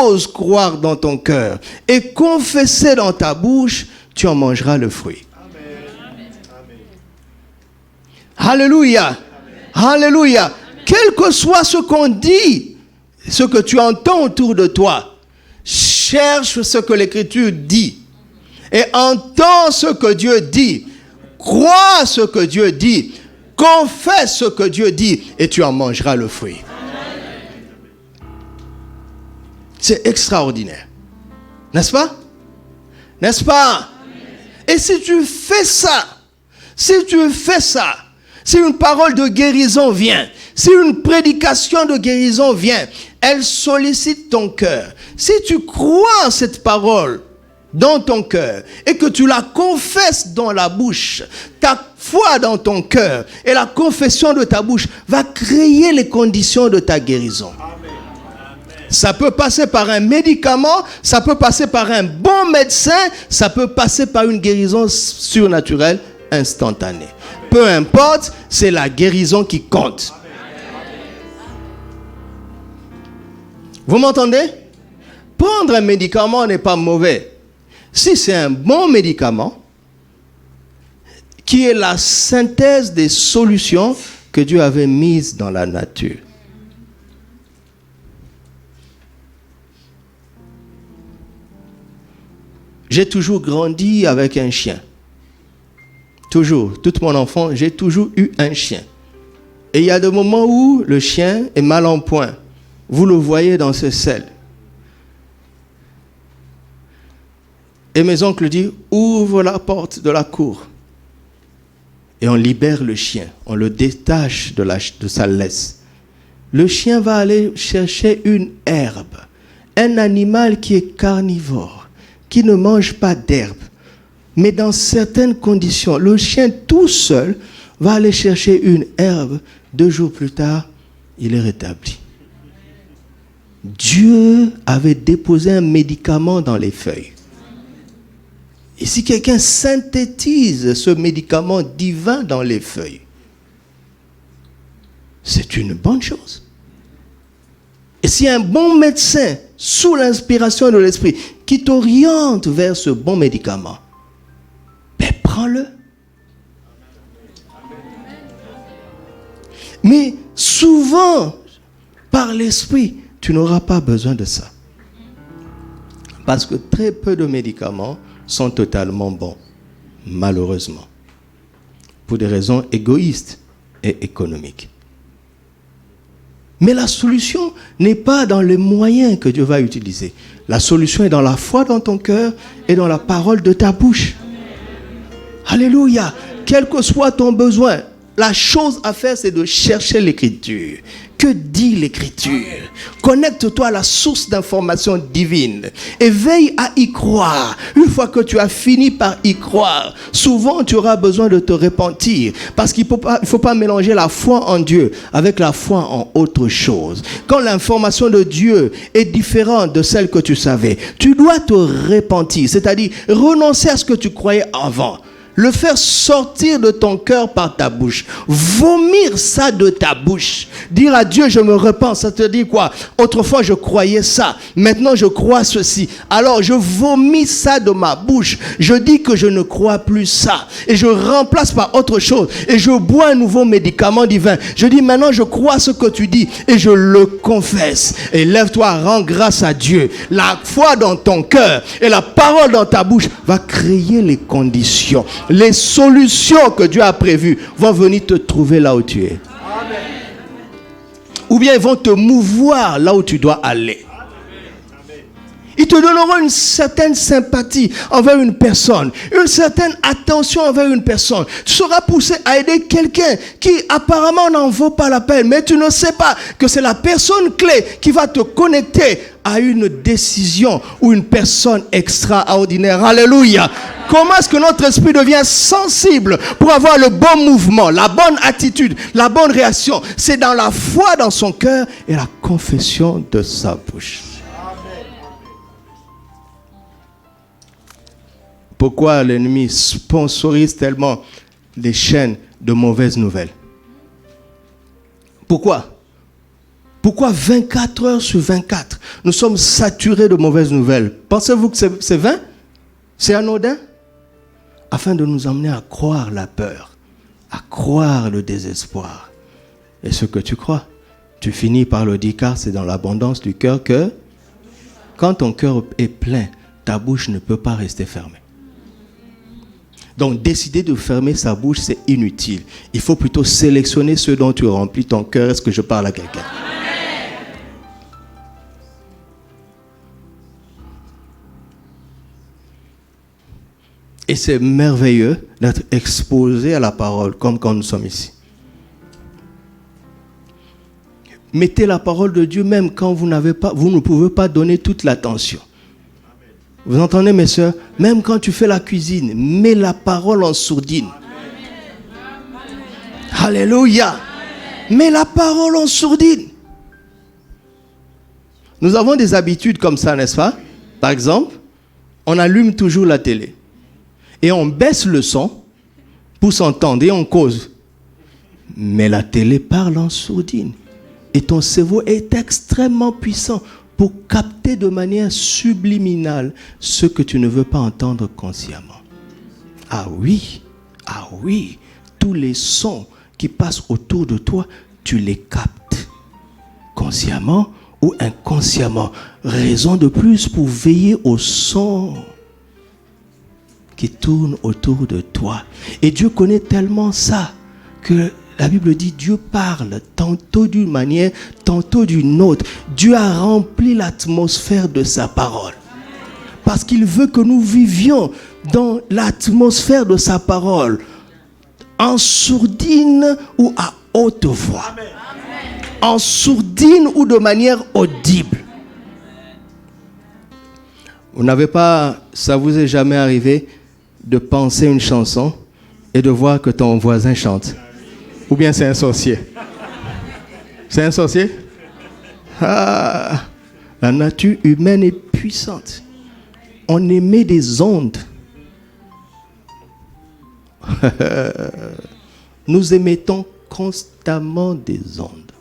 oses croire dans ton cœur et confesser dans ta bouche, tu en mangeras le fruit. Amen. Alléluia. Amen. Alléluia. Amen. Quel que soit ce qu'on dit, ce que tu entends autour de toi, cherche ce que l'Écriture dit et entends ce que Dieu dit. Crois ce que Dieu dit. Confesse ce que Dieu dit et tu en mangeras le fruit. C'est extraordinaire. N'est-ce pas? N'est-ce pas? Et si tu fais ça, si une parole de guérison vient, si une prédication de guérison vient, elle sollicite ton cœur. Si tu crois en cette parole dans ton cœur et que tu la confesses dans la bouche, ta foi dans ton cœur et la confession de ta bouche va créer les conditions de ta guérison. Ça peut passer par un médicament, ça peut passer par un bon médecin, ça peut passer par une guérison surnaturelle instantanée. Peu importe, c'est la guérison qui compte. Vous m'entendez? Prendre un médicament n'est pas mauvais. Si c'est un bon médicament, qui est la synthèse des solutions que Dieu avait mises dans la nature. J'ai toujours grandi avec un chien. Toujours. Toute mon enfance, j'ai toujours eu un chien. Et il y a des moments où le chien est mal en point. Vous le voyez dans ses selles. Et mes oncles disent, ouvre la porte de la cour. Et on libère le chien. On le détache de sa laisse. Le chien va aller chercher une herbe. Un animal qui est carnivore, qui ne mange pas d'herbe. Mais dans certaines conditions, le chien tout seul va aller chercher une herbe. 2 jours plus tard, il est rétabli. Dieu avait déposé un médicament dans les feuilles. Et si quelqu'un synthétise ce médicament divin dans les feuilles, c'est une bonne chose. Et si un bon médecin, sous l'inspiration de l'esprit, qui t'oriente vers ce bon médicament, ben prends-le. Mais souvent, par l'esprit, tu n'auras pas besoin de ça. Parce que très peu de médicaments sont totalement bons, malheureusement, pour des raisons égoïstes et économiques. Mais la solution n'est pas dans les moyens que Dieu va utiliser. La solution est dans la foi dans ton cœur et dans la parole de ta bouche. Alléluia. Quel que soit ton besoin, la chose à faire, c'est de chercher l'Écriture. Que dit l'Écriture? Connecte-toi à la source d'information divine et veille à y croire. Une fois que tu as fini par y croire, souvent tu auras besoin de te repentir parce qu'il ne faut pas mélanger la foi en Dieu avec la foi en autre chose. Quand l'information de Dieu est différente de celle que tu savais, tu dois te repentir, c'est-à-dire renoncer à ce que tu croyais avant. Le faire sortir de ton cœur par ta bouche. Vomir ça de ta bouche. Dire à Dieu, je me repens. Ça te dit quoi? Autrefois, je croyais ça. Maintenant, je crois ceci. Alors, je vomis ça de ma bouche. Je dis que je ne crois plus ça. Et je remplace par autre chose. Et je bois un nouveau médicament divin. Je dis, maintenant, je crois ce que tu dis. Et je le confesse. Et lève-toi, rends grâce à Dieu. La foi dans ton cœur et la parole dans ta bouche va créer les conditions. Les solutions que Dieu a prévues vont venir te trouver là où tu es. Amen. Ou bien ils vont te mouvoir là où tu dois aller. Ils te donneront une certaine sympathie envers une personne, une certaine attention envers une personne. Tu seras poussé à aider quelqu'un qui apparemment n'en vaut pas la peine, mais tu ne sais pas que c'est la personne clé qui va te connecter à une décision ou une personne extraordinaire. Alléluia. Comment est-ce que notre esprit devient sensible pour avoir le bon mouvement, la bonne attitude, la bonne réaction? C'est dans la foi dans son cœur et la confession de sa bouche. Pourquoi l'ennemi sponsorise tellement les chaînes de mauvaises nouvelles? Pourquoi 24 heures sur 24, nous sommes saturés de mauvaises nouvelles? Pensez-vous que c'est vain? C'est anodin? Afin de nous emmener à croire la peur, à croire le désespoir. Et ce que tu crois, tu finis par le dire, car c'est dans l'abondance du cœur que, quand ton cœur est plein, ta bouche ne peut pas rester fermée. Donc, décider de fermer sa bouche, c'est inutile. Il faut plutôt sélectionner ce dont tu remplis ton cœur. Est-ce que je parle à quelqu'un? Et c'est merveilleux d'être exposé à la parole, comme quand nous sommes ici. Mettez la parole de Dieu même quand vous ne pouvez pas donner toute l'attention. Vous entendez, mes soeurs? Même quand tu fais la cuisine, mets la parole en sourdine. Amen. Alléluia. Mets la parole en sourdine. Nous avons des habitudes comme ça, n'est-ce pas? Par exemple, on allume toujours la télé. Et on baisse le son pour s'entendre et on cause. Mais la télé parle en sourdine. Et ton cerveau est extrêmement puissant pour capter de manière subliminale ce que tu ne veux pas entendre consciemment. Ah oui, tous les sons qui passent autour de toi, tu les captes. Consciemment ou inconsciemment. Raison de plus pour veiller aux sons qui tournent autour de toi. Et Dieu connaît tellement ça que la Bible dit Dieu parle tantôt d'une manière, tantôt d'une autre. Dieu a rempli l'atmosphère de sa parole. Parce qu'il veut que nous vivions dans l'atmosphère de sa parole, en sourdine ou à haute voix. Amen. en sourdine ou de manière audible. Vous n'avez pas, ça vous est jamais arrivé de penser une chanson et de voir que ton voisin chante? Ou bien c'est un sorcier? C'est un sorcier? Ah, la nature humaine est puissante. On émet des ondes. Nous émettons constamment des ondes.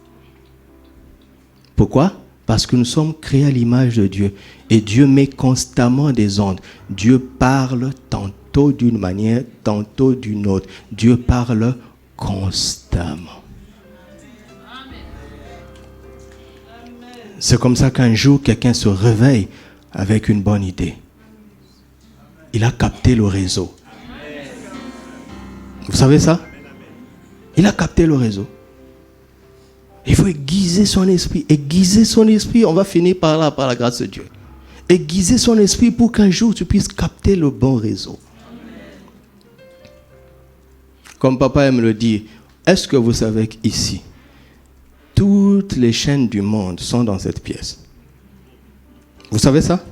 Pourquoi? Parce que nous sommes créés à l'image de Dieu. Et Dieu met constamment des ondes. Dieu parle tantôt d'une manière, tantôt d'une autre. Dieu parle constamment. C'est comme ça qu'un jour, quelqu'un se réveille avec une bonne idée. Il a capté le réseau. Vous savez ça? Il a capté le réseau. Il faut aiguiser son esprit. Aiguiser son esprit, on va finir par là, par la grâce de Dieu. Aiguiser son esprit pour qu'un jour tu puisses capter le bon réseau. Comme papa aime le dire, est-ce que vous savez qu'ici, toutes les chaînes du monde sont dans cette pièce? Vous savez ça?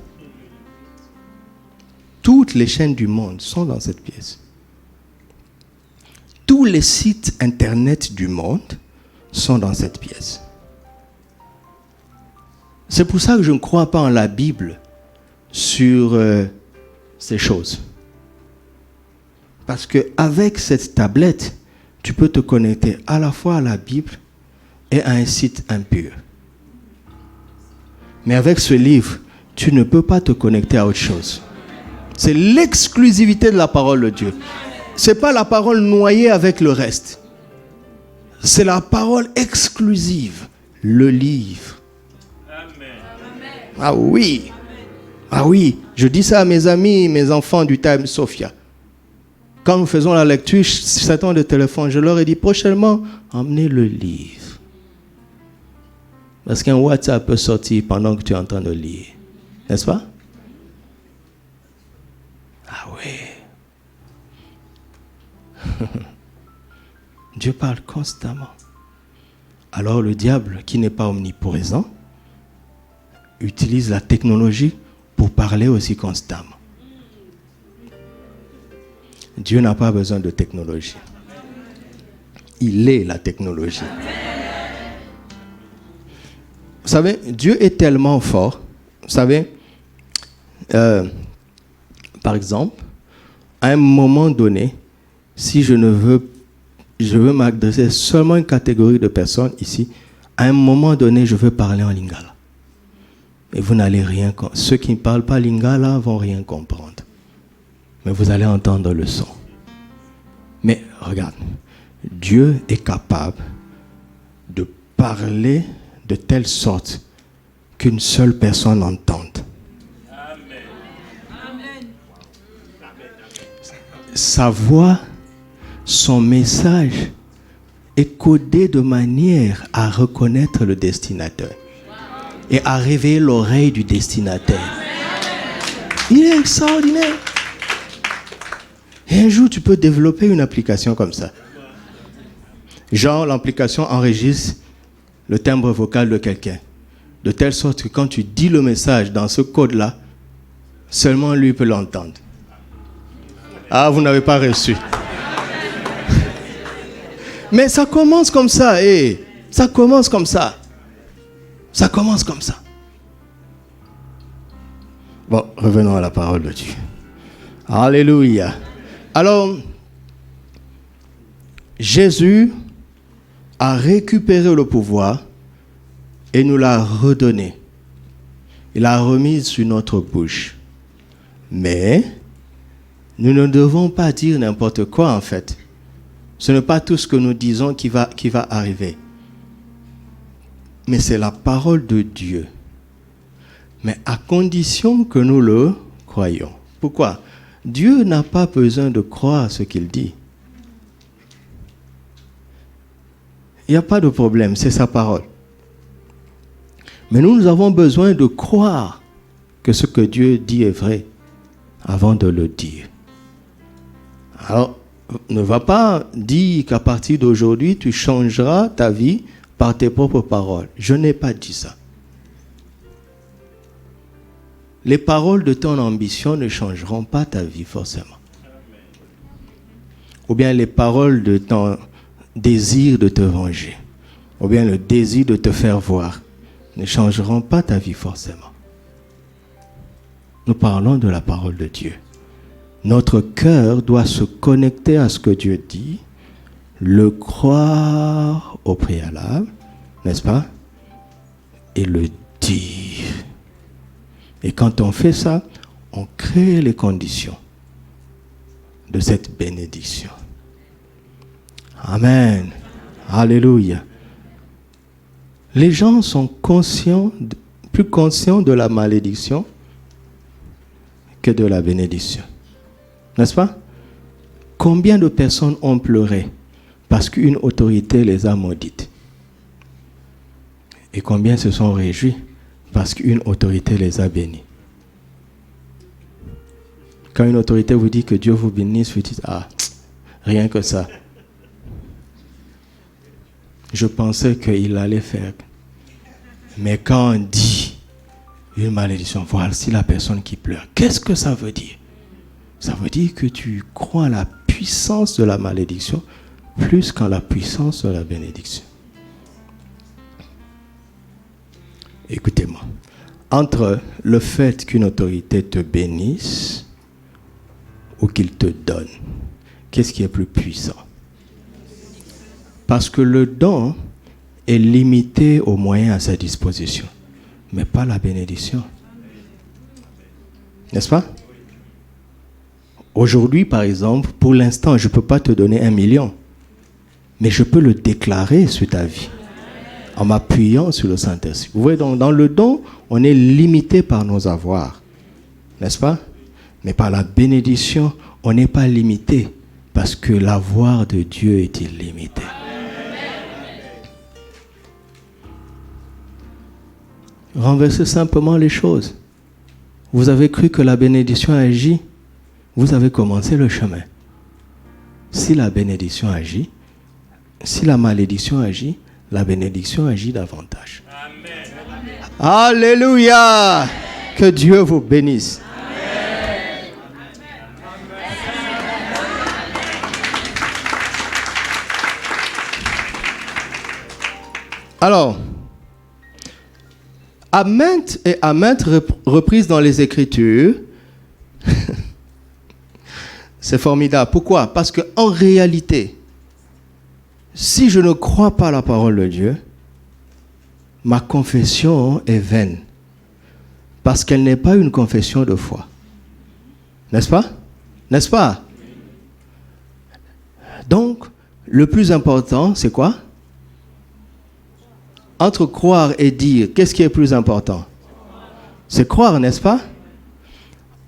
Toutes les chaînes du monde sont dans cette pièce. Tous les sites internet du monde sont dans cette pièce. C'est pour ça que je ne crois pas en la Bible sur ces choses. Parce qu'avec cette tablette, tu peux te connecter à la fois à la Bible et à un site impur. Mais avec ce livre, tu ne peux pas te connecter à autre chose. C'est l'exclusivité de la parole de Dieu. Ce n'est pas la parole noyée avec le reste. C'est la parole exclusive, le livre. Ah oui. Ah oui, je dis ça à mes amis, mes enfants du Time Sophia. Quand nous faisons la lecture, j'attends le téléphone, je leur ai dit prochainement, emmenez le livre. Parce qu'un WhatsApp peut sortir pendant que tu es en train de lire. N'est-ce pas? Ah oui. Dieu parle constamment. Alors le diable, qui n'est pas omniprésent, utilise la technologie pour parler aussi constamment. Dieu n'a pas besoin de technologie. Il est la technologie. Vous savez, Dieu est tellement fort. Vous savez, par exemple, à un moment donné, si je veux m'adresser seulement à une catégorie de personnes ici, à un moment donné, je veux parler en lingala. Et vous n'allez rien comprendre. Ceux qui ne parlent pas lingala vont rien comprendre. Mais vous allez entendre le son. Mais regarde, Dieu est capable de parler de telle sorte qu'une seule personne entende. Amen. Sa voix, son message est codé de manière à reconnaître le destinataire et à réveiller l'oreille du destinataire. Il est extraordinaire. Et un jour, tu peux développer une application comme ça. Genre, l'application enregistre le timbre vocal de quelqu'un. De telle sorte que quand tu dis le message dans ce code-là, seulement lui peut l'entendre. Ah, vous n'avez pas reçu. Mais ça commence comme ça, ça commence comme ça. Ça commence comme ça. Bon, revenons à la parole de Dieu. Alléluia. Alors, Jésus a récupéré le pouvoir et nous l'a redonné. Il l'a remis sur notre bouche. Mais nous ne devons pas dire n'importe quoi en fait. Ce n'est pas tout ce que nous disons qui va arriver. Mais c'est la parole de Dieu. Mais à condition que nous le croyons. Pourquoi? Dieu n'a pas besoin de croire ce qu'il dit. Il n'y a pas de problème, c'est sa parole. Mais nous avons besoin de croire que ce que Dieu dit est vrai avant de le dire. Alors, ne va pas dire qu'à partir d'aujourd'hui, tu changeras ta vie par tes propres paroles. Je n'ai pas dit ça. Les paroles de ton ambition ne changeront pas ta vie forcément. Ou bien les paroles de ton désir de te venger, ou bien le désir de te faire voir, ne changeront pas ta vie forcément. Nous parlons de la parole de Dieu. Notre cœur doit se connecter à ce que Dieu dit, le croire au préalable, n'est-ce pas? Et le dire. Et quand on fait ça, on crée les conditions de cette bénédiction. Amen. Alléluia. Les gens sont plus conscients de la malédiction que de la bénédiction. N'est-ce pas? Combien de personnes ont pleuré parce qu'une autorité les a maudites? Et combien se sont réjouis parce qu'une autorité les a bénis? Quand une autorité vous dit que Dieu vous bénisse, vous dites, ah, rien que ça. Je pensais qu'il allait faire. Mais quand on dit une malédiction, voici la personne qui pleure. Qu'est-ce que ça veut dire? Ça veut dire que tu crois à la puissance de la malédiction plus qu'en la puissance de la bénédiction. Écoutez-moi. Entre le fait qu'une autorité te bénisse ou qu'il te donne, qu'est-ce qui est plus puissant? Parce que le don est limité aux moyens à sa disposition, mais pas la bénédiction. N'est-ce pas? Aujourd'hui, par exemple, pour l'instant, je ne peux pas te donner 1 million, mais je peux le déclarer sur ta vie, en m'appuyant sur le Saint-Esprit. Vous voyez, donc, dans le don, on est limité par nos avoirs, n'est-ce pas? Mais par la bénédiction, on n'est pas limité, parce que l'avoir de Dieu est illimité. Renversez simplement les choses. Vous avez cru que la bénédiction agit, vous avez commencé le chemin. Si la bénédiction agit, si la malédiction agit, la bénédiction agit davantage. Amen. Alléluia! Que Dieu vous bénisse. Amen. Alors, à maintes et à maintes reprises dans les Écritures, c'est formidable. Pourquoi? Parce qu'en réalité, si je ne crois pas à la parole de Dieu, ma confession est vaine. Parce qu'elle n'est pas une confession de foi. N'est-ce pas? N'est-ce pas? Donc, le plus important, c'est quoi? Entre croire et dire, qu'est-ce qui est plus important? C'est croire, n'est-ce pas?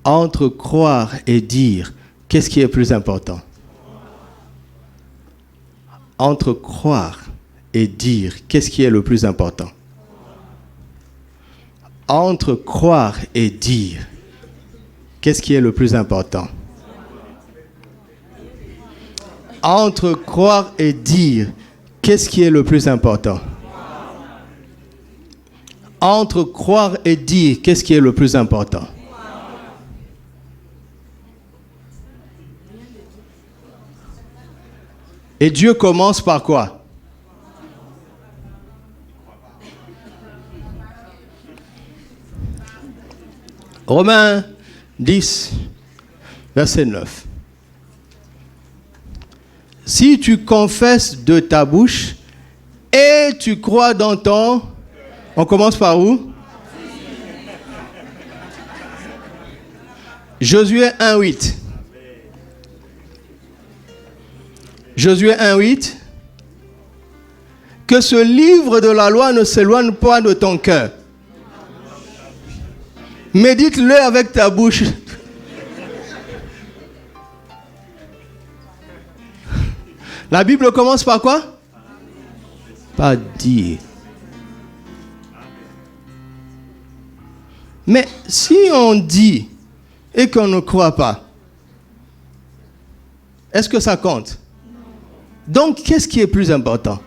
Entre croire et dire, qu'est-ce qui est plus important? Entre croire et dire, qu'est-ce qui est le plus important? Entre croire et dire, qu'est-ce qui est le plus important? Entre croire et dire, qu'est-ce qui est le plus important? Entre croire et dire, qu'est-ce qui est le plus important? Et Dieu commence par quoi? Romains 10, verset 9. Si tu confesses de ta bouche et tu crois dans ton... On commence par où? Josué 1:8. Josué 1:8. Que ce livre de la loi ne s'éloigne pas de ton cœur. Médite-le avec ta bouche. La Bible commence par quoi? Par dire. Mais si on dit et qu'on ne croit pas, est-ce que ça compte? Donc, qu'est-ce qui est plus important?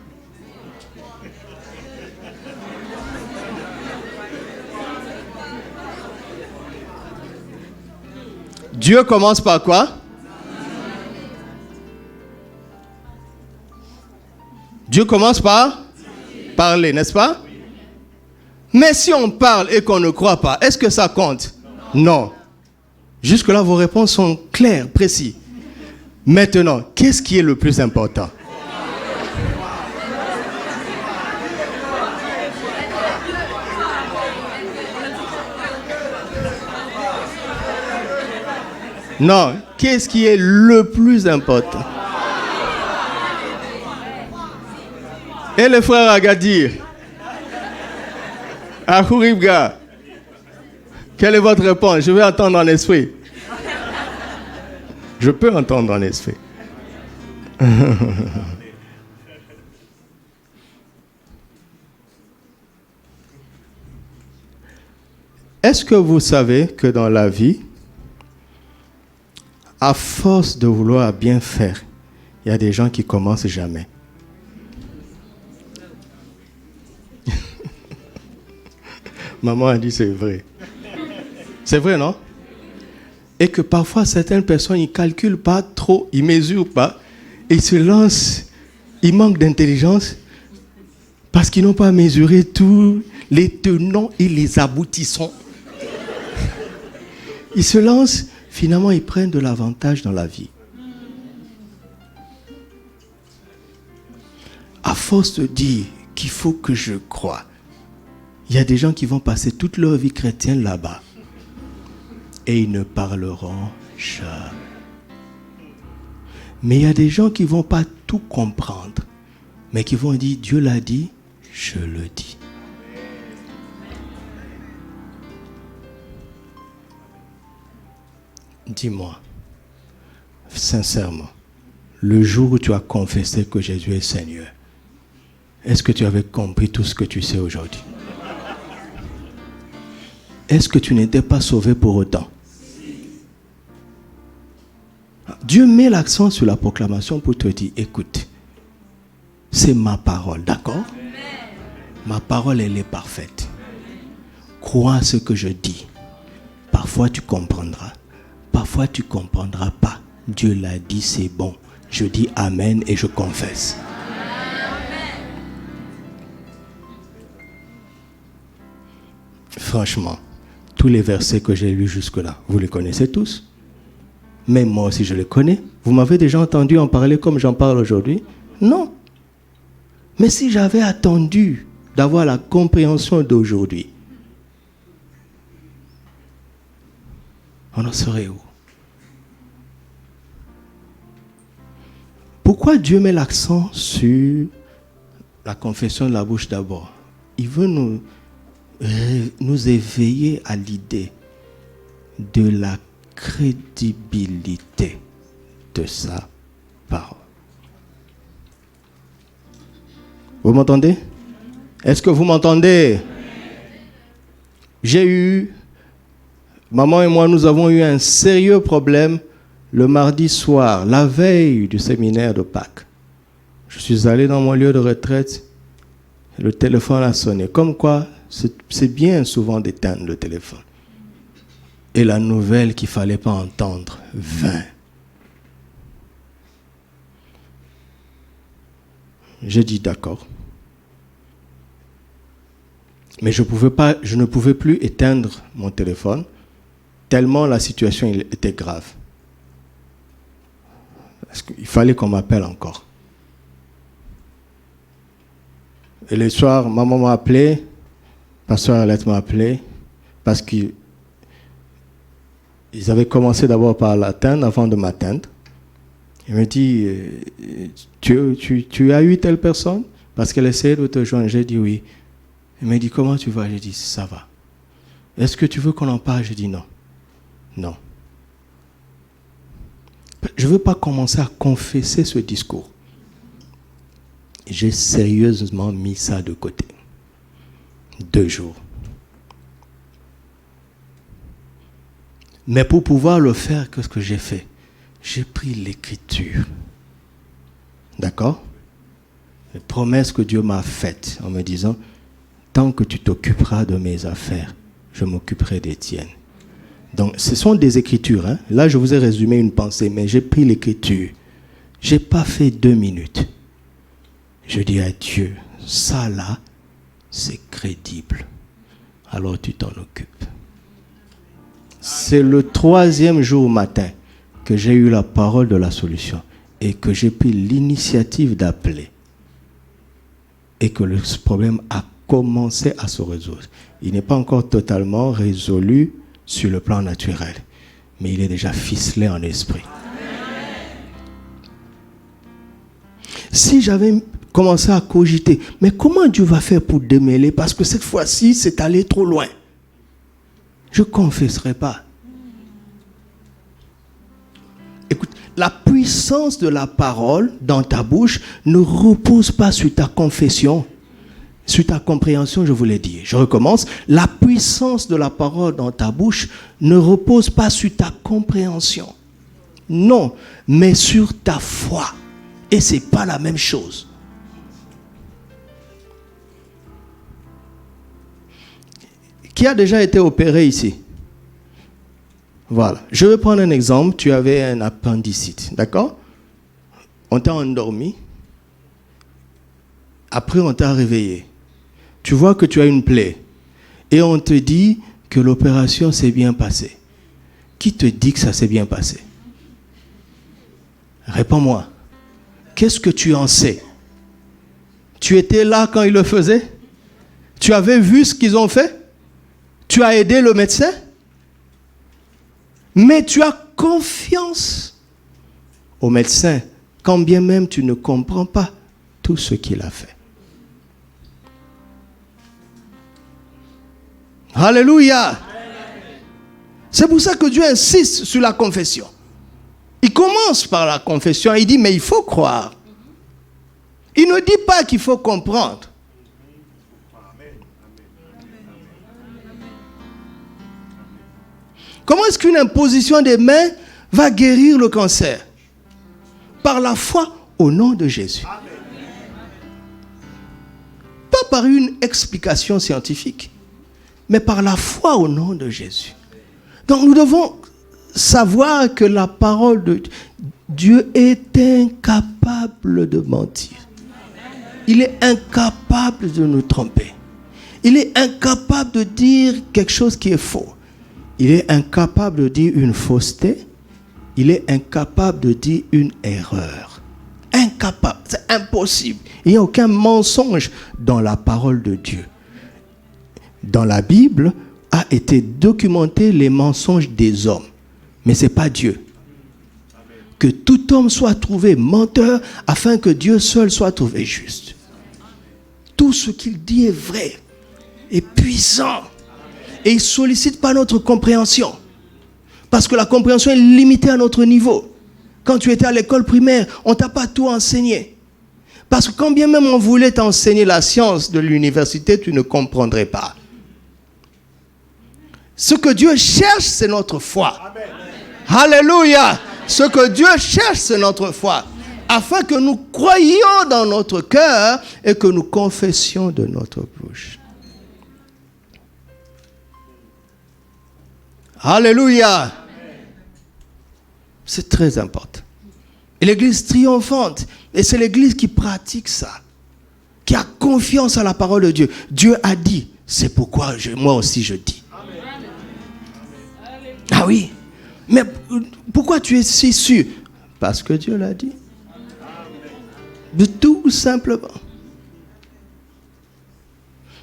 Dieu commence par quoi? Dieu commence par parler, n'est-ce pas? Mais si on parle et qu'on ne croit pas, est-ce que ça compte? Non. Jusque-là, vos réponses sont claires, précises. Maintenant, qu'est-ce qui est le plus important? Non, qu'est-ce qui est le plus important? Et le frère Agadir, Akouribga, quelle est votre réponse? Je vais entendre en esprit. Je peux entendre en esprit. Est-ce que vous savez que dans la vie, à force de vouloir bien faire, il y a des gens qui commencent jamais. Maman a dit c'est vrai. C'est vrai, non? Et que parfois, certaines personnes, ils ne calculent pas trop, ils ne mesurent pas, et ils se lancent, ils manquent d'intelligence parce qu'ils n'ont pas mesuré tous les tenants et les aboutissants. Ils se lancent, finalement, ils prennent de l'avantage dans la vie. À force de dire qu'il faut que je croie, il y a des gens qui vont passer toute leur vie chrétienne là-bas et ils ne parleront jamais. Mais il y a des gens qui ne vont pas tout comprendre, mais qui vont dire Dieu l'a dit, je le dis. Dis-moi, sincèrement, le jour où tu as confessé que Jésus est Seigneur, est-ce que tu avais compris tout ce que tu sais aujourd'hui? Est-ce que tu n'étais pas sauvé pour autant? Dieu met l'accent sur la proclamation pour te dire, écoute, c'est ma parole, d'accord? Ma parole, elle est parfaite. Crois ce que je dis. Parfois, tu comprendras. Parfois, tu ne comprendras pas. Dieu l'a dit, c'est bon. Je dis Amen et je confesse. Franchement, tous les versets que j'ai lus jusque-là, vous les connaissez tous? Même moi aussi, je les connais. Vous m'avez déjà entendu en parler comme j'en parle aujourd'hui? Non. Mais si j'avais attendu d'avoir la compréhension d'aujourd'hui, on en serait où? Pourquoi Dieu met l'accent sur la confession de la bouche d'abord? Il veut nous éveiller à l'idée de la crédibilité de sa parole. Vous m'entendez? Est-ce que vous m'entendez? Maman et moi, nous avons eu un sérieux problème le mardi soir, la veille du séminaire de Pâques. Je suis allé dans mon lieu de retraite, et le téléphone a sonné. Comme quoi, c'est bien souvent d'éteindre le téléphone. Et la nouvelle qu'il ne fallait pas entendre vint. J'ai dit d'accord. Mais je ne pouvais plus éteindre mon téléphone tellement la situation était grave. Parce qu'il fallait qu'on m'appelle encore. Et le soir, maman m'a appelé, pasteur Alette m'a appelé, parce qu'ils avaient commencé d'abord par l'atteindre avant de m'atteindre. Il me dit, tu as eu telle personne? Parce qu'elle essayait de te joindre. J'ai dit oui. Il m'a dit, comment tu vas? J'ai dit, ça va. Est-ce que tu veux qu'on en parle? J'ai dit non. Non. Je ne veux pas commencer à confesser ce discours. J'ai sérieusement mis ça de côté. 2 jours. Mais pour pouvoir le faire, qu'est-ce que j'ai fait? J'ai pris l'écriture. D'accord? Les promesses que Dieu m'a faites en me disant, tant que tu t'occuperas de mes affaires, je m'occuperai des tiennes. Donc, ce sont des écritures. Hein. Là, je vous ai résumé une pensée, mais j'ai pris l'écriture. Je n'ai pas fait 2 minutes. Je dis à Dieu, ça là, c'est crédible. Alors tu t'en occupes. C'est le 3e jour matin que j'ai eu la parole de la solution et que j'ai pris l'initiative d'appeler. Et que le problème a commencé à se résoudre. Il n'est pas encore totalement résolu sur le plan naturel, mais il est déjà ficelé en esprit. Si j'avais commencé à cogiter, mais comment Dieu va faire pour démêler? Parce que cette fois-ci, c'est allé trop loin. Je ne confesserai pas. Écoute, la puissance de la parole dans ta bouche ne repose pas sur ta confession, sur ta compréhension, je vous l'ai dit. Je recommence. La puissance de la parole dans ta bouche ne repose pas sur ta compréhension. Non, mais sur ta foi. Et ce n'est pas la même chose. Qui a déjà été opéré ici? Voilà. Je vais prendre un exemple. Tu avais un appendicite, d'accord? On t'a endormi. Après, on t'a réveillé. Tu vois que tu as une plaie. Et on te dit que l'opération s'est bien passée. Qui te dit que ça s'est bien passé? Réponds-moi. Qu'est-ce que tu en sais? Tu étais là quand ils le faisaient? Tu avais vu ce qu'ils ont fait? Tu as aidé le médecin? Mais tu as confiance au médecin, quand bien même tu ne comprends pas tout ce qu'il a fait. Alléluia! C'est pour ça que Dieu insiste sur la confession. Il commence par la confession, il dit, mais il faut croire. Il ne dit pas qu'il faut comprendre. Comment est-ce qu'une imposition des mains va guérir le cancer? Par la foi au nom de Jésus. Pas par une explication scientifique, mais par la foi au nom de Jésus. Donc nous devons savoir que la parole de Dieu est incapable de mentir. Il est incapable de nous tromper. Il est incapable de dire quelque chose qui est faux. Il est incapable de dire une fausseté. Il est incapable de dire une erreur. Incapable, c'est impossible. Il n'y a aucun mensonge dans la parole de Dieu. Dans la Bible a été documenté les mensonges des hommes. Mais ce n'est pas Dieu. Que tout homme soit trouvé menteur afin que Dieu seul soit trouvé juste. Tout ce qu'il dit est vrai, est puissant. Et il ne sollicite pas notre compréhension. Parce que la compréhension est limitée à notre niveau. Quand tu étais à l'école primaire, on ne t'a pas tout enseigné. Parce que quand bien même on voulait t'enseigner la science de l'université, tu ne comprendrais pas. Ce que Dieu cherche, c'est notre foi. Amen. Alléluia. Ce que Dieu cherche, c'est notre foi. Afin que nous croyions dans notre cœur et que nous confessions de notre bouche. Alléluia. C'est très important. Et l'église triomphante, et c'est l'église qui pratique ça, qui a confiance à la parole de Dieu. Dieu a dit, c'est pourquoi moi aussi je dis. Ah oui, mais pourquoi tu es si sûr? Parce que Dieu l'a dit. De tout simplement.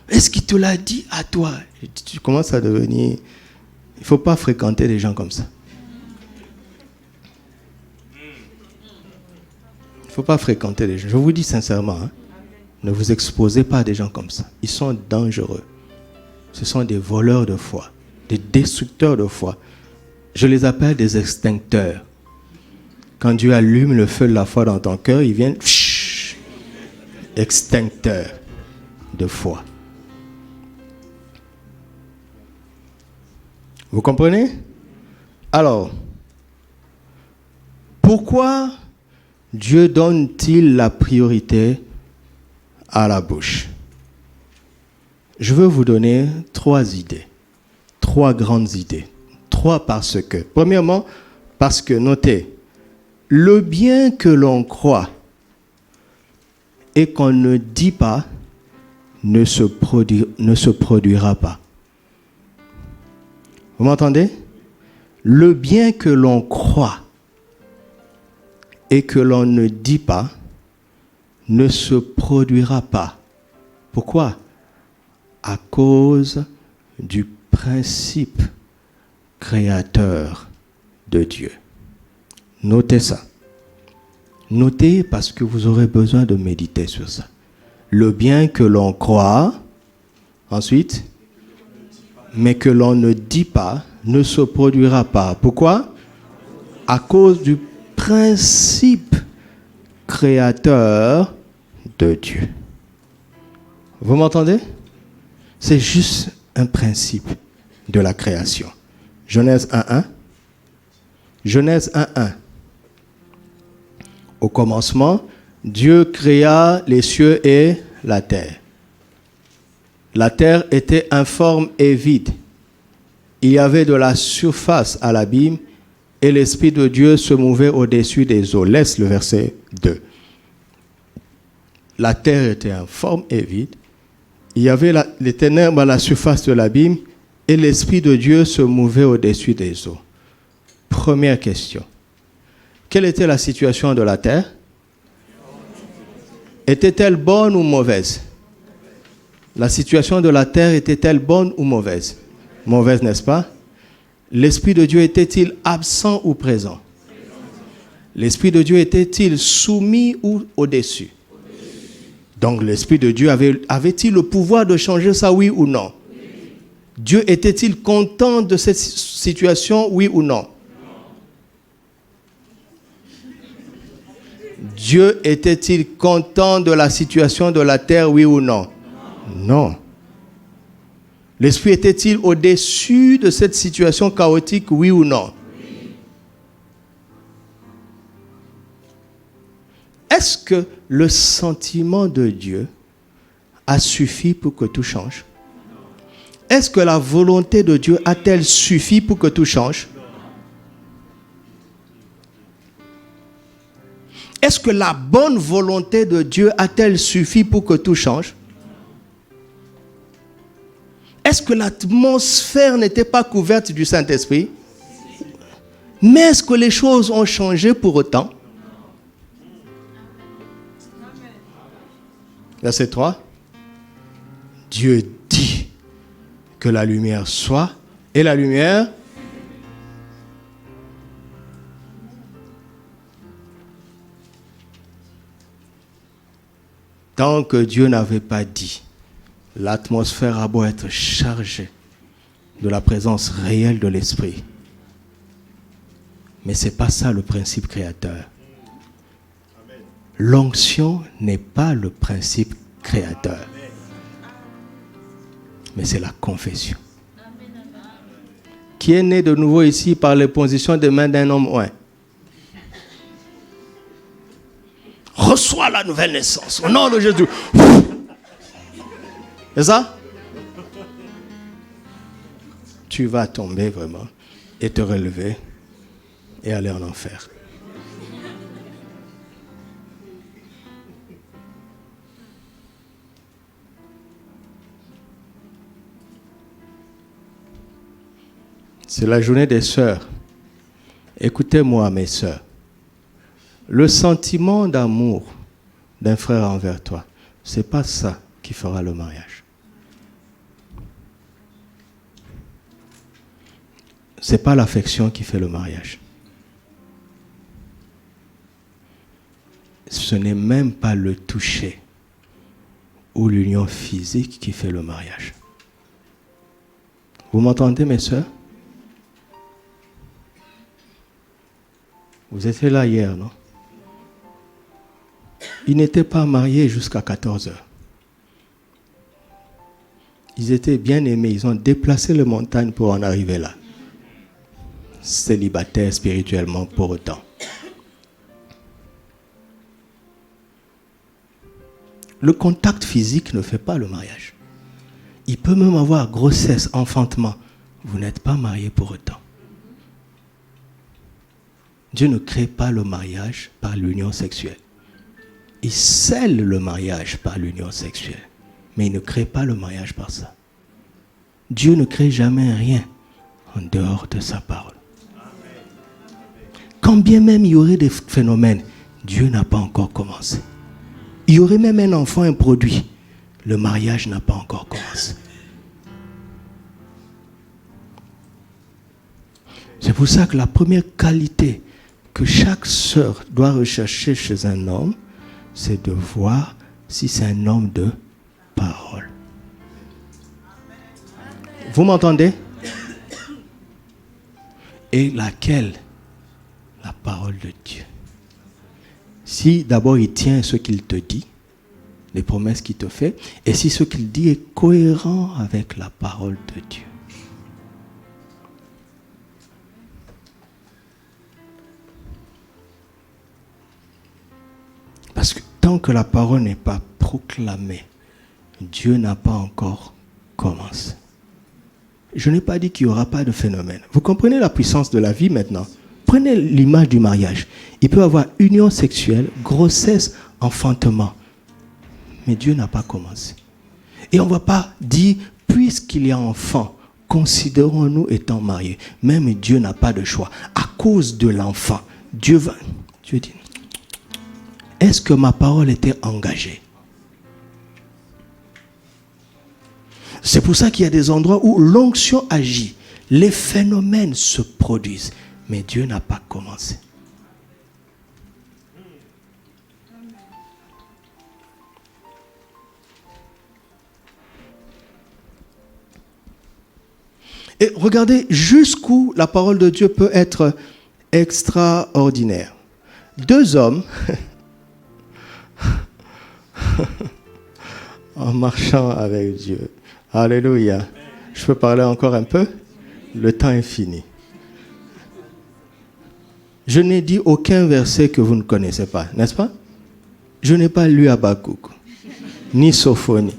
Est-ce qu'il te l'a dit à toi? Tu commences à devenir... Il ne faut pas fréquenter des gens comme ça. Il ne faut pas fréquenter des gens. Je vous dis sincèrement, hein, ne vous exposez pas à des gens comme ça. Ils sont dangereux. Ce sont des voleurs de foi, des destructeurs de foi. Je les appelle des extincteurs. Quand Dieu allume le feu de la foi dans ton cœur, ils viennent extincteurs de foi. Vous comprenez? Alors, pourquoi Dieu donne-t-il la priorité à la bouche? Je veux vous donner 3 idées, 3 grandes idées, 3 3 parce que. Premièrement, parce que, notez, le bien que l'on croit et qu'on ne dit pas ne se produira pas. Vous m'entendez? Le bien que l'on croit et que l'on ne dit pas ne se produira pas. Pourquoi? À cause du principe créateur de Dieu. Notez ça. Notez parce que vous aurez besoin de méditer sur ça. Le bien que l'on croit, ensuite, mais que l'on ne dit pas, ne se produira pas. Pourquoi? À cause du principe créateur de Dieu. Vous m'entendez? C'est juste un principe de la création. Genèse 1.1. Genèse 1.1. Au commencement, Dieu créa les cieux et la terre. La terre était informe et vide. Il y avait de la surface à l'abîme et l'Esprit de Dieu se mouvait au-dessus des eaux. Laisse le verset 2. La terre était informe et vide. Il y avait les ténèbres à la surface de l'abîme et l'Esprit de Dieu se mouvait au-dessus des eaux. Première question. Quelle était la situation de la terre? Était-elle bonne ou mauvaise? La situation de la terre était-elle bonne ou mauvaise? Mauvaise, n'est-ce pas? L'Esprit de Dieu était-il absent ou présent? L'Esprit de Dieu était-il soumis ou au-dessus? Donc l'Esprit de Dieu avait-il le pouvoir de changer ça, oui ou non? Dieu était-il content de cette situation, oui ou non? Dieu était-il content de la situation de la terre, oui ou non? Non. L'Esprit était-il au-dessus de cette situation chaotique, oui ou non? Est-ce que le sentiment de Dieu a suffi pour que tout change? Est-ce que la volonté de Dieu a-t-elle suffi pour que tout change? Est-ce que la bonne volonté de Dieu a-t-elle suffi pour que tout change? Est-ce que l'atmosphère n'était pas couverte du Saint-Esprit? Mais est-ce que les choses ont changé pour autant? Verset 3. Dieu dit que la lumière soit, et la lumière. Tant que Dieu n'avait pas dit, l'atmosphère a beau être chargée de la présence réelle de l'Esprit. Mais ce n'est pas ça le principe créateur. L'onction n'est pas le principe créateur. Mais c'est la confession. Qui est né de nouveau ici par l'imposition des mains d'un homme oint? Reçois la nouvelle naissance au nom de Jésus. C'est ça? Tu vas tomber vraiment et te relever et aller en enfer. C'est la journée des sœurs. Écoutez-moi, mes sœurs. Le sentiment d'amour d'un frère envers toi, ce n'est pas ça qui fera le mariage. Ce n'est pas l'affection qui fait le mariage. Ce n'est même pas le toucher ou l'union physique qui fait le mariage. Vous m'entendez, mes sœurs? Vous étiez là hier, non? Ils n'étaient pas mariés jusqu'à 14 heures. Ils étaient bien aimés. Ils ont déplacé les montagnes pour en arriver là. Célibataires spirituellement pour autant. Le contact physique ne fait pas le mariage. Il peut même avoir grossesse, enfantement. Vous n'êtes pas mariés pour autant. Dieu ne crée pas le mariage par l'union sexuelle. Il scelle le mariage par l'union sexuelle. Mais il ne crée pas le mariage par ça. Dieu ne crée jamais rien en dehors de sa parole. Quand bien même il y aurait des phénomènes, Dieu n'a pas encore commencé. Il y aurait même un enfant, un produit. Le mariage n'a pas encore commencé. C'est pour ça que la première qualité que chaque sœur doit rechercher chez un homme, c'est de voir si c'est un homme de parole. Vous m'entendez? Et laquelle? La parole de Dieu. Si d'abord il tient ce qu'il te dit, les promesses qu'il te fait, et si ce qu'il dit est cohérent avec la parole de Dieu. Parce que tant que la parole n'est pas proclamée, Dieu n'a pas encore commencé. Je n'ai pas dit qu'il n'y aura pas de phénomène. Vous comprenez la puissance de la vie maintenant? Prenez l'image du mariage. Il peut y avoir union sexuelle, grossesse, enfantement. Mais Dieu n'a pas commencé. Et on ne va pas dire, puisqu'il y a enfant, considérons-nous étant mariés. Même Dieu n'a pas de choix. À cause de l'enfant, Dieu dit, est-ce que ma parole était engagée? C'est pour ça qu'il y a des endroits où l'onction agit. Les phénomènes se produisent. Mais Dieu n'a pas commencé. Et regardez jusqu'où la parole de Dieu peut être extraordinaire. Deux hommes, en marchant avec Dieu. Alléluia. Je peux parler encore un peu? Le temps est fini. Je n'ai dit aucun verset que vous ne connaissez pas, n'est-ce pas? Je n'ai pas lu Habakkuk, ni Sophonie,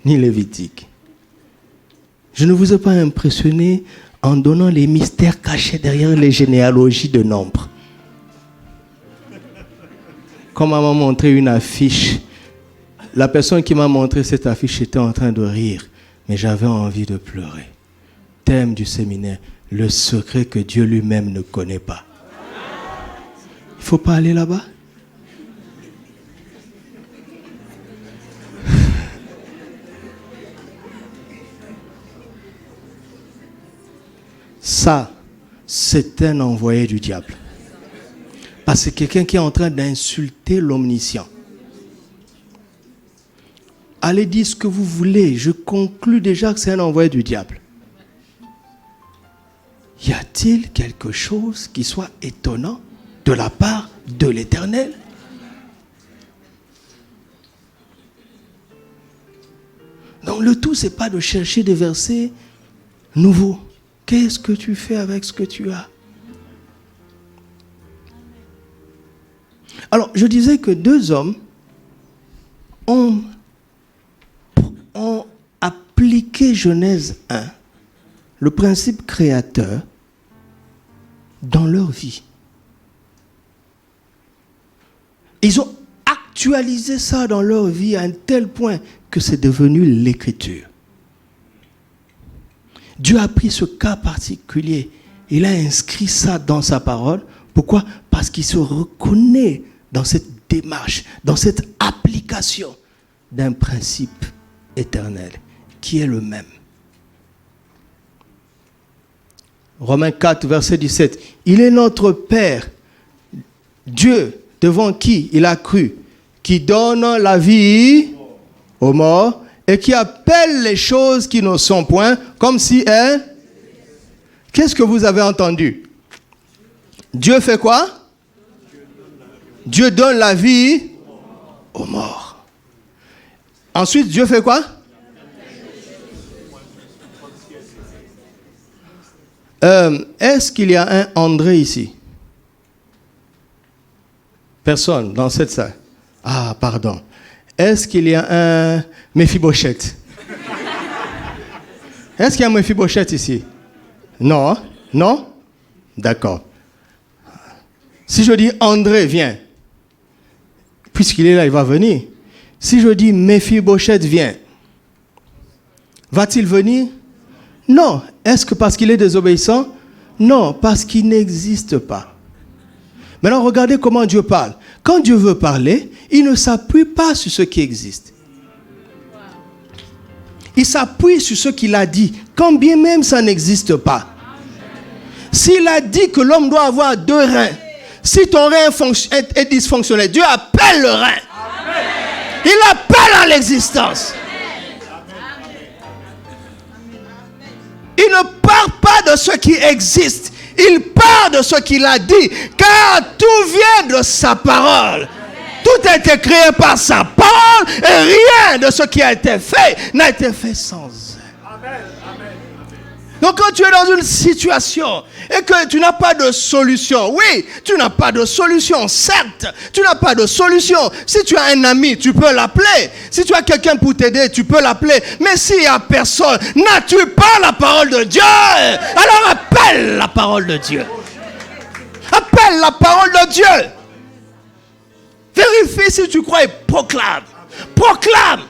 ni Lévitique. Je ne vous ai pas impressionné en donnant les mystères cachés derrière les généalogies de nombre. Quand on m'a montré une affiche, la personne qui m'a montré cette affiche était en train de rire, mais j'avais envie de pleurer. Thème du séminaire, le secret que Dieu lui-même ne connaît pas. Il ne faut pas aller là-bas. Ça, c'est un envoyé du diable. Parce que c'est quelqu'un qui est en train d'insulter l'omniscient. Allez dire ce que vous voulez. Je conclus déjà que c'est un envoyé du diable. Y a-t-il quelque chose qui soit étonnant de la part de l'Éternel? Donc le tout, c'est pas de chercher des versets nouveaux. Qu'est-ce que tu fais avec ce que tu as? Alors, je disais que deux hommes ont appliqué Genèse 1, le principe créateur, dans leur vie. Ils ont actualisé ça dans leur vie à un tel point que c'est devenu l'écriture. Dieu a pris ce cas particulier, il a inscrit ça dans sa parole. Pourquoi? Parce qu'il se reconnaît dans cette démarche, dans cette application d'un principe éternel qui est le même. Romains 4, verset 17. Il est notre Père, Dieu, devant qui il a cru, qui donne la vie aux morts et qui appelle les choses qui ne sont point comme si elles... Qu'est-ce que vous avez entendu? Dieu fait quoi? Dieu donne la vie aux morts. Ensuite, Dieu fait quoi? Est-ce qu'il y a un André ici? Personne dans cette salle. Ah, pardon. Est-ce qu'il y a un Méphibosheth? Est-ce qu'il y a un Méphibosheth ici? Non? Non? D'accord. Si je dis André, viens. Puisqu'il est là, il va venir. Si je dis Méphibosheth, viens. Va-t-il venir? Non. Est-ce que parce qu'il est désobéissant? Non, parce qu'il n'existe pas. Maintenant, regardez comment Dieu parle. Quand Dieu veut parler, il ne s'appuie pas sur ce qui existe. Il s'appuie sur ce qu'il a dit, quand bien même ça n'existe pas. S'il a dit que l'homme doit avoir 2 reins, si ton rein est dysfonctionnel, Dieu appelle le rein. Il appelle à l'existence. Il ne parle pas de ce qui existe. Il parle de ce qu'il a dit. Car tout vient de sa parole. Tout a été créé par sa parole. Et rien de ce qui a été fait n'a été fait sans elle. Donc quand tu es dans une situation et que tu n'as pas de solution, oui, tu n'as pas de solution, certes, tu n'as pas de solution. Si tu as un ami, tu peux l'appeler. Si tu as quelqu'un pour t'aider, tu peux l'appeler. Mais s'il n'y a personne, n'as-tu pas la parole de Dieu? Alors appelle la parole de Dieu. Appelle la parole de Dieu. Vérifie si tu crois et proclame. Proclame.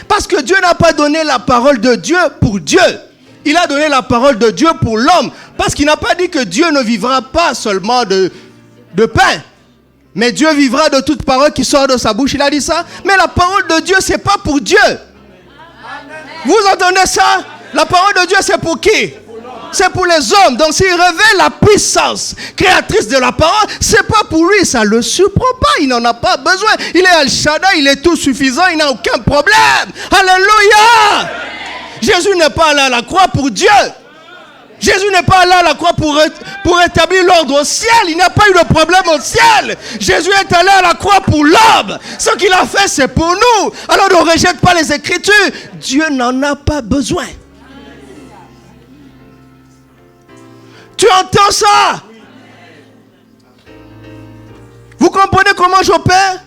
Parce que Dieu n'a pas donné la parole de Dieu pour Dieu. Il a donné la parole de Dieu pour l'homme. Parce qu'il n'a pas dit que Dieu ne vivra pas seulement de pain. Mais Dieu vivra de toute parole qui sort de sa bouche. Il a dit ça. Mais la parole de Dieu, ce n'est pas pour Dieu. Vous entendez ça? La parole de Dieu, c'est pour qui? C'est pour les hommes. Donc s'il révèle la puissance créatrice de la parole, c'est pas pour lui, ça le surprend pas, il n'en a pas besoin. Il est Al-Shaddai, il est tout suffisant, il n'a aucun problème. Alléluia. Jésus n'est pas allé à la croix pour Dieu. Jésus n'est pas allé à la croix pour établir l'ordre au ciel. Il n'y a pas eu de problème au ciel. Jésus est allé à la croix pour l'homme. Ce qu'il a fait, c'est pour nous. Alors ne rejette pas les Écritures. Dieu n'en a pas besoin. Tu entends ça? Vous comprenez comment j'opère?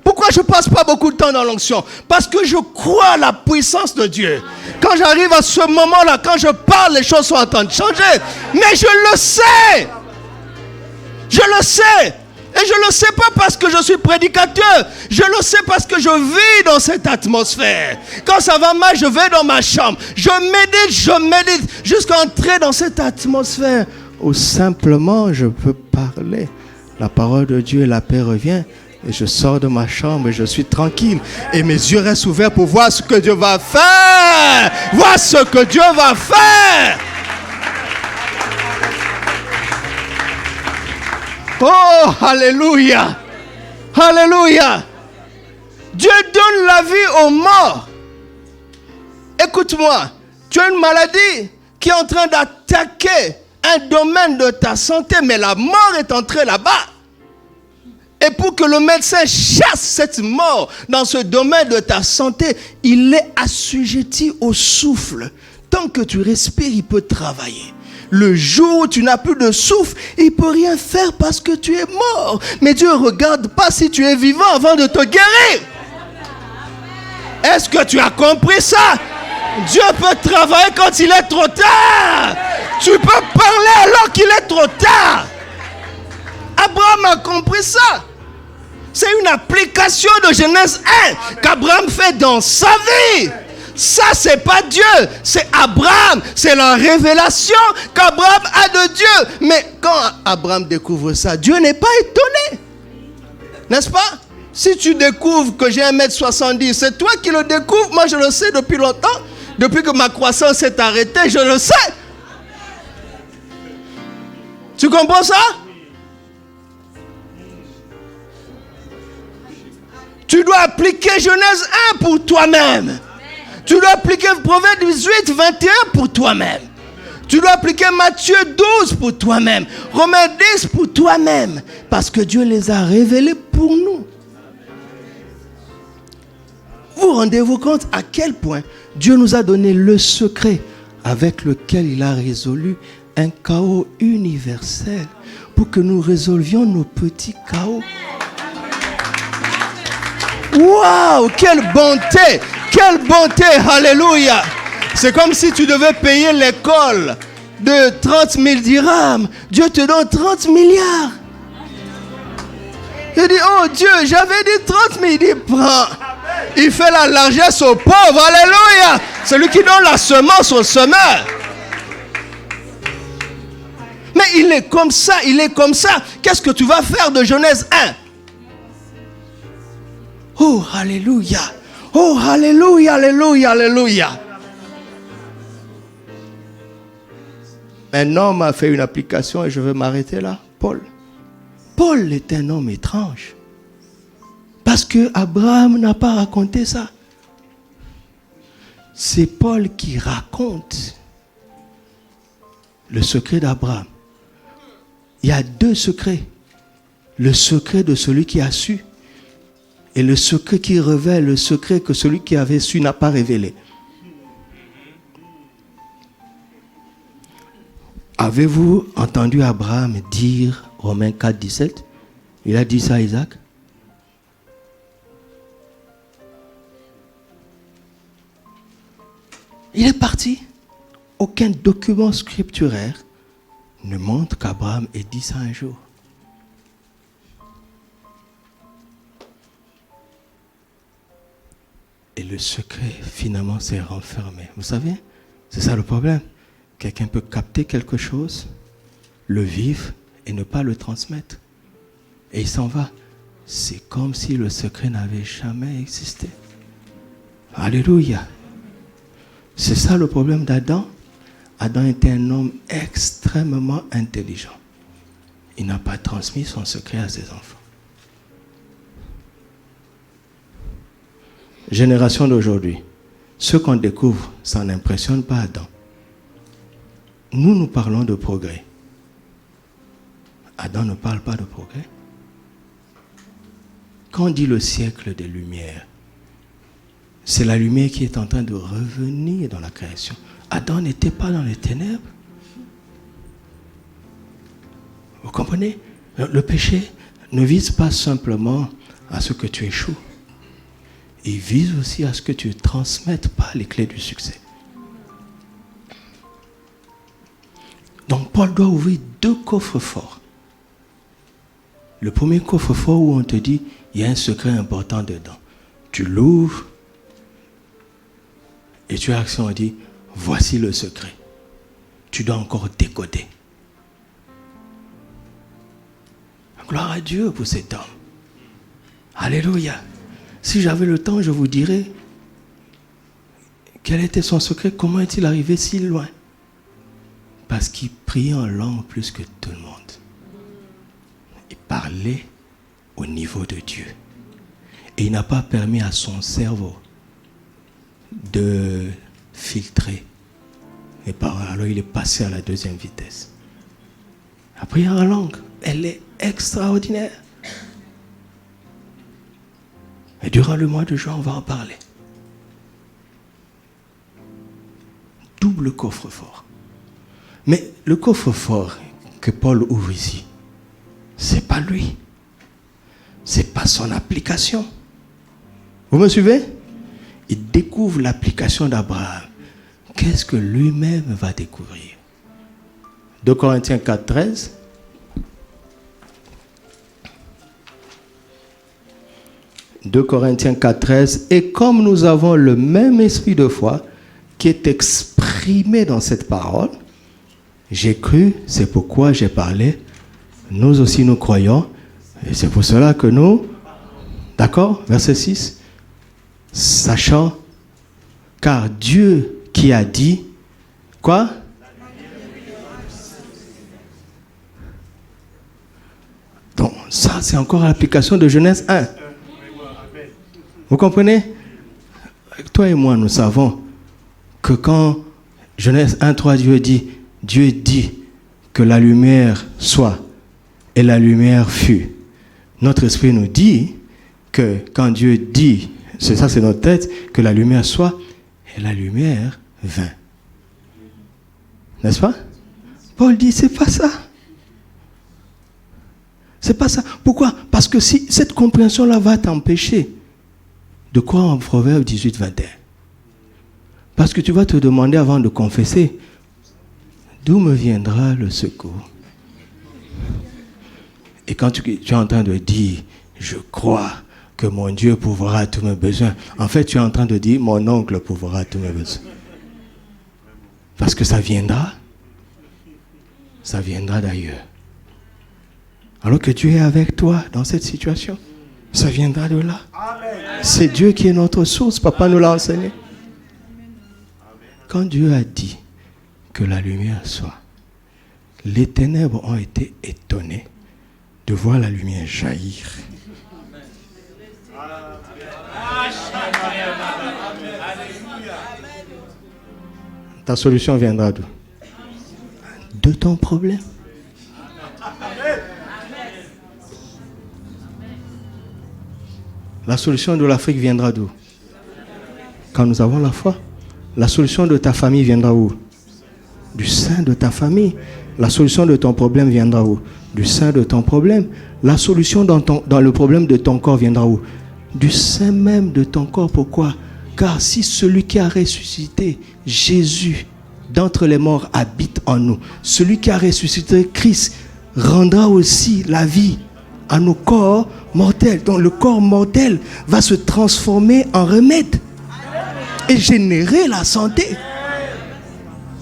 Pourquoi je ne passe pas beaucoup de temps dans l'onction? Parce que je crois à la puissance de Dieu. Quand j'arrive à ce moment-là, quand je parle, les choses sont en train de changer. Mais je le sais. Je le sais. Et je ne le sais pas parce que je suis prédicateur. Je le sais parce que je vis dans cette atmosphère. Quand ça va mal, je vais dans ma chambre. Je médite jusqu'à entrer dans cette atmosphère où simplement je peux parler. La parole de Dieu et la paix revient. Et je sors de ma chambre et je suis tranquille. Et mes yeux restent ouverts pour voir ce que Dieu va faire. Voir ce que Dieu va faire. Oh, alléluia. Alléluia. Dieu donne la vie aux morts. Écoute-moi. Tu as une maladie qui est en train d'attaquer un domaine de ta santé, mais la mort est entrée là-bas. Et pour que le médecin chasse cette mort dans ce domaine de ta santé, il est assujetti au souffle. Tant que tu respires, il peut travailler. Le jour où tu n'as plus de souffle, il ne peut rien faire parce que tu es mort. Mais Dieu ne regarde pas si tu es vivant avant de te guérir. Est-ce que tu as compris ça? Dieu peut travailler quand il est trop tard. Tu peux parler alors qu'il est trop tard. Abraham a compris ça. C'est une application de Genèse 1 qu'Abraham fait dans sa vie. Ça, c'est pas Dieu, c'est Abraham. C'est la révélation qu'Abraham a de Dieu. Mais quand Abraham découvre ça, Dieu n'est pas étonné. N'est-ce pas? Si tu découvres que j'ai 1m70, c'est toi qui le découvres. Moi, je le sais depuis longtemps. Depuis que ma croissance s'est arrêtée, je le sais. Tu comprends ça? Tu dois appliquer Genèse 1 pour toi-même. Tu dois appliquer Proverbe 18, 21 pour toi-même. Tu dois appliquer Matthieu 12 pour toi-même. Romains 10 pour toi-même. Parce que Dieu les a révélés pour nous. Vous rendez-vous compte à quel point Dieu nous a donné le secret avec lequel il a résolu un chaos universel pour que nous résolvions nos petits chaos. Waouh, quelle bonté! Quelle bonté! Alléluia! C'est comme si tu devais payer l'école de 30 000 dirhams, Dieu te donne 30 milliards. Il dit, oh Dieu, j'avais dit 30 000, il dit, prends. Il fait la largesse aux pauvres, alléluia. Celui qui donne la semence au semeur. Mais il est comme ça, il est comme ça. Qu'est-ce que tu vas faire de Genèse 1? Oh, alléluia. Oh, alléluia, alléluia, alléluia. Un homme a fait une application et je vais m'arrêter là. Paul. Paul est un homme étrange. Parce que Abraham n'a pas raconté ça. C'est Paul qui raconte le secret d'Abraham. Il y a deux secrets. Le secret de celui qui a su et le secret qui révèle le secret que celui qui avait su n'a pas révélé. Avez-vous entendu Abraham dire Romains 4, 17? Il a dit ça à Isaac. Il est parti. Aucun document scripturaire ne montre qu'Abraham ait dit ça un jour. Et le secret, finalement, s'est renfermé. Vous savez, c'est ça le problème. Quelqu'un peut capter quelque chose, le vivre et ne pas le transmettre. Et il s'en va. C'est comme si le secret n'avait jamais existé. Alléluia. C'est ça le problème d'Adam. Adam était un homme extrêmement intelligent. Il n'a pas transmis son secret à ses enfants. Génération d'aujourd'hui, ce qu'on découvre, ça n'impressionne pas Adam. Nous parlons de progrès. Adam ne parle pas de progrès. Quand on dit le siècle des Lumières, c'est la lumière qui est en train de revenir dans la création. Adam n'était pas dans les ténèbres. Vous comprenez? Le péché ne vise pas simplement à ce que tu échoues. Il vise aussi à ce que tu ne transmettes pas les clés du succès. Donc Paul doit ouvrir deux coffres forts. Le premier coffre-fort où on te dit, il y a un secret important dedans. Tu l'ouvres et tu as l'action, on dit, voici le secret. Tu dois encore décoder. Gloire à Dieu pour cet homme. Alléluia. Si j'avais le temps, je vous dirais quel était son secret, comment est-il arrivé si loin. Parce qu'il priait en langue plus que tout le monde. Il parlait au niveau de Dieu. Et il n'a pas permis à son cerveau de filtrer les paroles. Alors il est passé à la deuxième vitesse. La prière en langue, elle est extraordinaire. Et durant le mois de juin, on va en parler. Double coffre-fort. Mais le coffre-fort que Paul ouvre ici, c'est pas lui. C'est pas son application. Vous me suivez? Il découvre l'application d'Abraham. Qu'est-ce que lui-même va découvrir? 2 Corinthiens 4, 13. 2 Corinthiens 4, 13. Et comme nous avons le même esprit de foi qui est exprimé dans cette parole, j'ai cru, c'est pourquoi j'ai parlé. Nous aussi nous croyons. Et c'est pour cela que nous... D'accord? Verset 6. Sachant, car Dieu qui a dit... Quoi? Donc, ça, c'est encore l'application de Genèse 1. Vous comprenez? Toi et moi, nous savons que quand Genèse 1, 3, Dieu dit que la lumière soit, et la lumière fut. Notre esprit nous dit que quand Dieu dit, c'est ça, c'est notre tête, que la lumière soit, et la lumière vint. N'est-ce pas? Paul dit, c'est pas ça. C'est pas ça. Pourquoi? Parce que si cette compréhension-là va t'empêcher de croire en Proverbe 18, 21. Parce que tu vas te demander avant de confesser, d'où me viendra le secours? Et quand tu es en train de dire, je crois que mon Dieu pourvoira à tous mes besoins, en fait, tu es en train de dire, mon oncle pourvoira à tous mes besoins. Parce que ça viendra d'ailleurs. Alors que Dieu est avec toi dans cette situation, ça viendra de là. C'est Dieu qui est notre source. Papa nous l'a enseigné. Quand Dieu a dit que la lumière soit, les ténèbres ont été étonnées de voir la lumière jaillir. Ta solution viendra d'où? De ton problème. La solution de l'Afrique viendra d'où? Quand nous avons la foi. La solution de ta famille viendra où? Du sein de ta famille. La solution de ton problème viendra où? Du sein de ton problème. La solution dans le problème de ton corps viendra où? Du sein même de ton corps. Pourquoi? Car si celui qui a ressuscité Jésus d'entre les morts habite en nous, celui qui a ressuscité Christ rendra aussi la vie à nos corps mortels. Donc le corps mortel va se transformer en remède et générer la santé.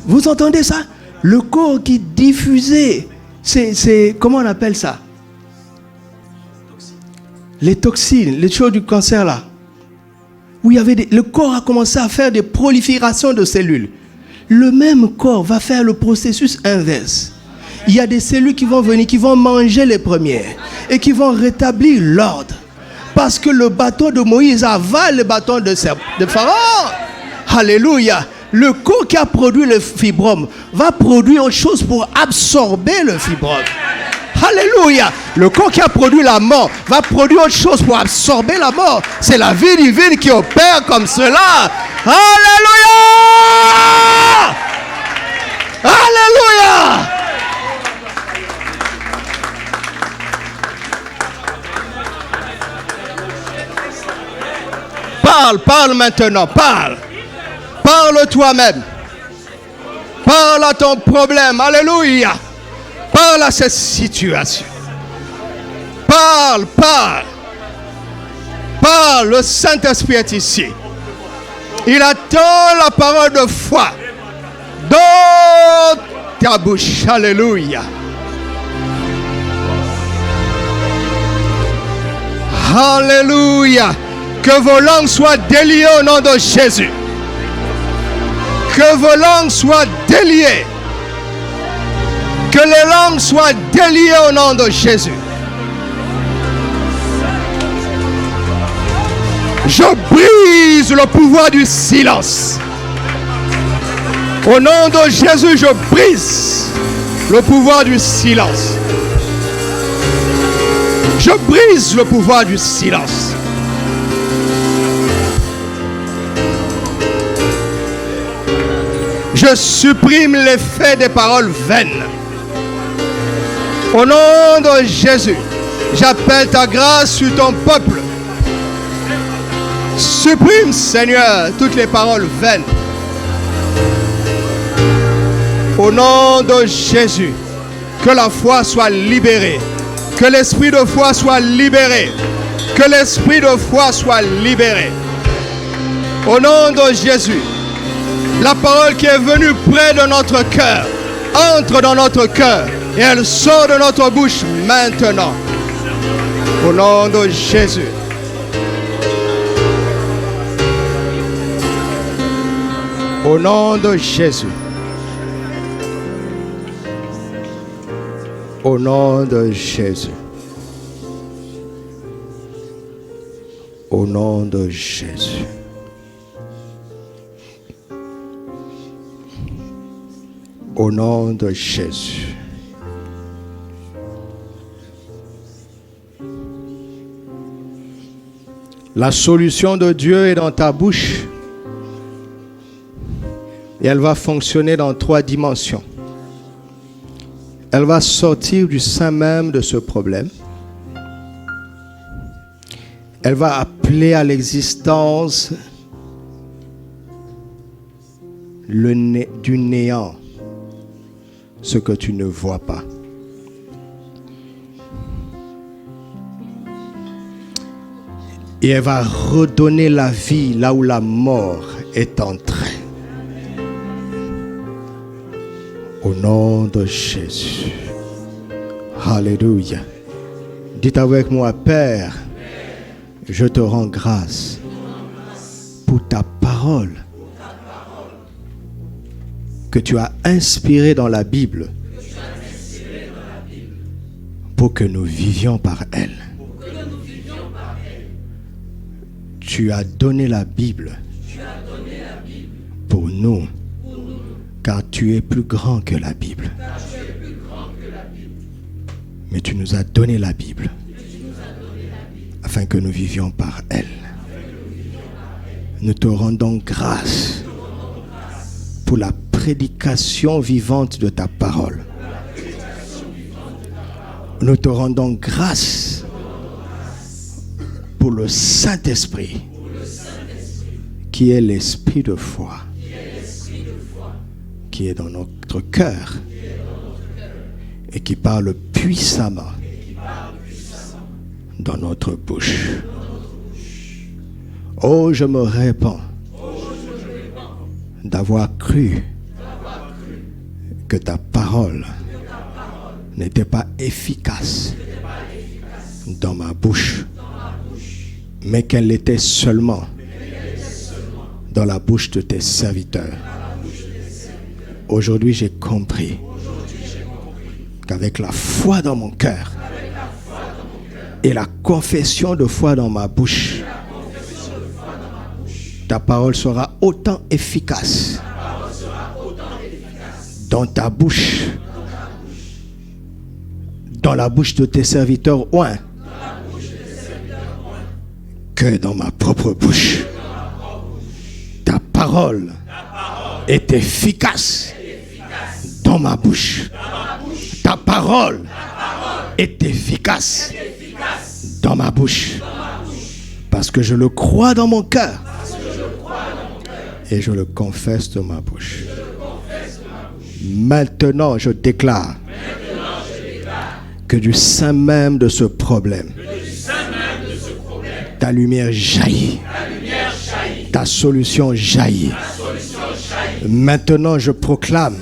Vous entendez ça? Le corps qui diffusait, c'est comment on appelle ça? Les toxines, les choses du cancer là. Où il y avait le corps a commencé à faire des proliférations de cellules. Le même corps va faire le processus inverse. Il y a des cellules qui vont venir, qui vont manger les premières et qui vont rétablir l'ordre. Parce que le bâton de Moïse avale le bâton de Pharaon. Alléluia. Le corps qui a produit le fibrome va produire autre chose pour absorber le fibrome. Alléluia. Le corps qui a produit la mort va produire autre chose pour absorber la mort. C'est la vie divine qui opère comme cela. Alléluia. Alléluia. Parle maintenant, parle. Parle toi-même. Parle à ton problème. Alléluia. Parle à cette situation. Parle. Le Saint-Esprit est ici. Il attend la parole de foi dans ta bouche. Alléluia. Alléluia. Que vos langues soient déliées au nom de Jésus. Que vos langues soient déliées. Que les langues soient déliées au nom de Jésus. Je brise le pouvoir du silence. Au nom de Jésus, je brise le pouvoir du silence. Je brise le pouvoir du silence. Je supprime l'effet des paroles vaines. Au nom de Jésus, j'appelle ta grâce sur ton peuple. Supprime, Seigneur, toutes les paroles vaines. Au nom de Jésus, que la foi soit libérée. Que l'esprit de foi soit libéré. Que l'esprit de foi soit libéré. Au nom de Jésus, la parole qui est venue près de notre cœur entre dans notre cœur et elle sort de notre bouche maintenant. Au nom de Jésus. Au nom de Jésus. Au nom de Jésus. Au nom de Jésus. Au nom de Jésus. La solution de Dieu est dans ta bouche. Et elle va fonctionner dans 3 dimensions. Elle va sortir du sein même de ce problème. Elle va appeler à l'existence du néant. ce que tu ne vois pas. Et elle va redonner la vie là où la mort est entrée. Au nom de Jésus. Alléluia. Dites avec moi, Père, je te rends grâce pour ta parole que tu as inspirée dans la Bible pour que nous vivions par elle. Tu as donné la Bible pour nous, car tu es plus grand que la Bible. Mais tu nous as donné la Bible afin que nous vivions par elle. Nous te rendons grâce pour la prédication vivante de ta parole. Nous te rendons grâce pour le Saint-Esprit qui est l'esprit de foi qui est dans notre cœur et qui parle puissamment dans notre bouche. Oh, je me répands d'avoir cru que ta parole n'était pas efficace dans ma bouche, mais qu'elle était seulement dans la bouche de tes serviteurs. Aujourd'hui, j'ai compris qu'avec la foi dans mon cœur et la confession de foi dans ma bouche, ta parole sera autant efficace dans ta bouche, dans la bouche de tes serviteurs oints, que dans ma propre bouche. Ta parole est efficace dans ma bouche. Ta parole est efficace dans ma bouche. Parce que je le crois dans mon cœur. Et je le confesse de ma bouche. Maintenant, je déclare que du sein même de ce problème, ta lumière jaillit. Ta solution jaillit. Maintenant, je proclame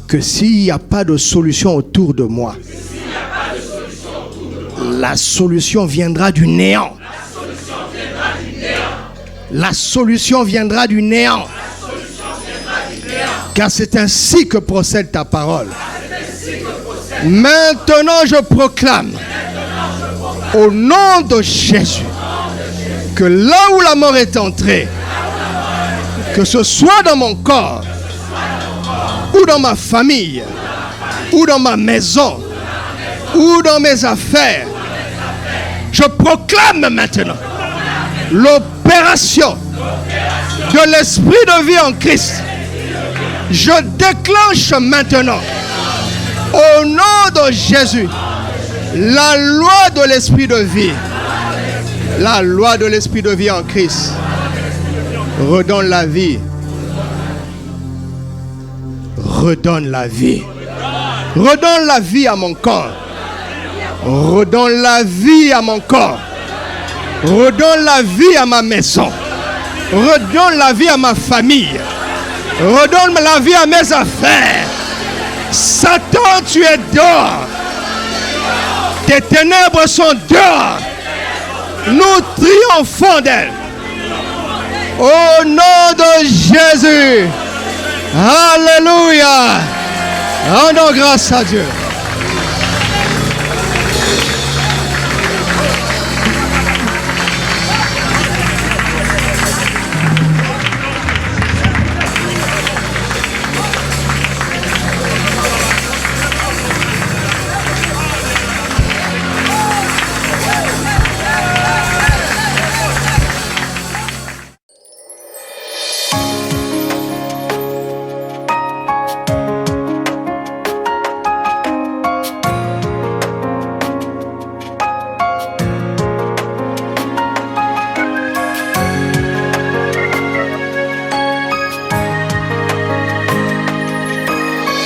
que s'il n'y a pas de solution autour de moi, la solution viendra du néant. La solution viendra du néant. Car c'est ainsi que procède ta parole. Maintenant, je proclame au nom de Jésus que là où la mort est entrée, que ce soit dans mon corps, ou dans ma famille, ou dans ma maison, ou dans mes affaires, je proclame maintenant l'opération de l'esprit de vie en Christ. Je déclenche maintenant, au nom de Jésus, la loi de l'esprit de vie. La loi de l'esprit de vie en Christ. Redonne la vie. Redonne la vie. Redonne la vie à mon corps. Redonne la vie à mon corps. Redonne la vie à ma maison. Redonne la vie à ma famille. Redonne la vie à mes affaires. Satan, tu es dehors. Tes ténèbres sont dehors. Nous triomphons d'elle. Au nom de Jésus. Alléluia. Rendons grâce à Dieu.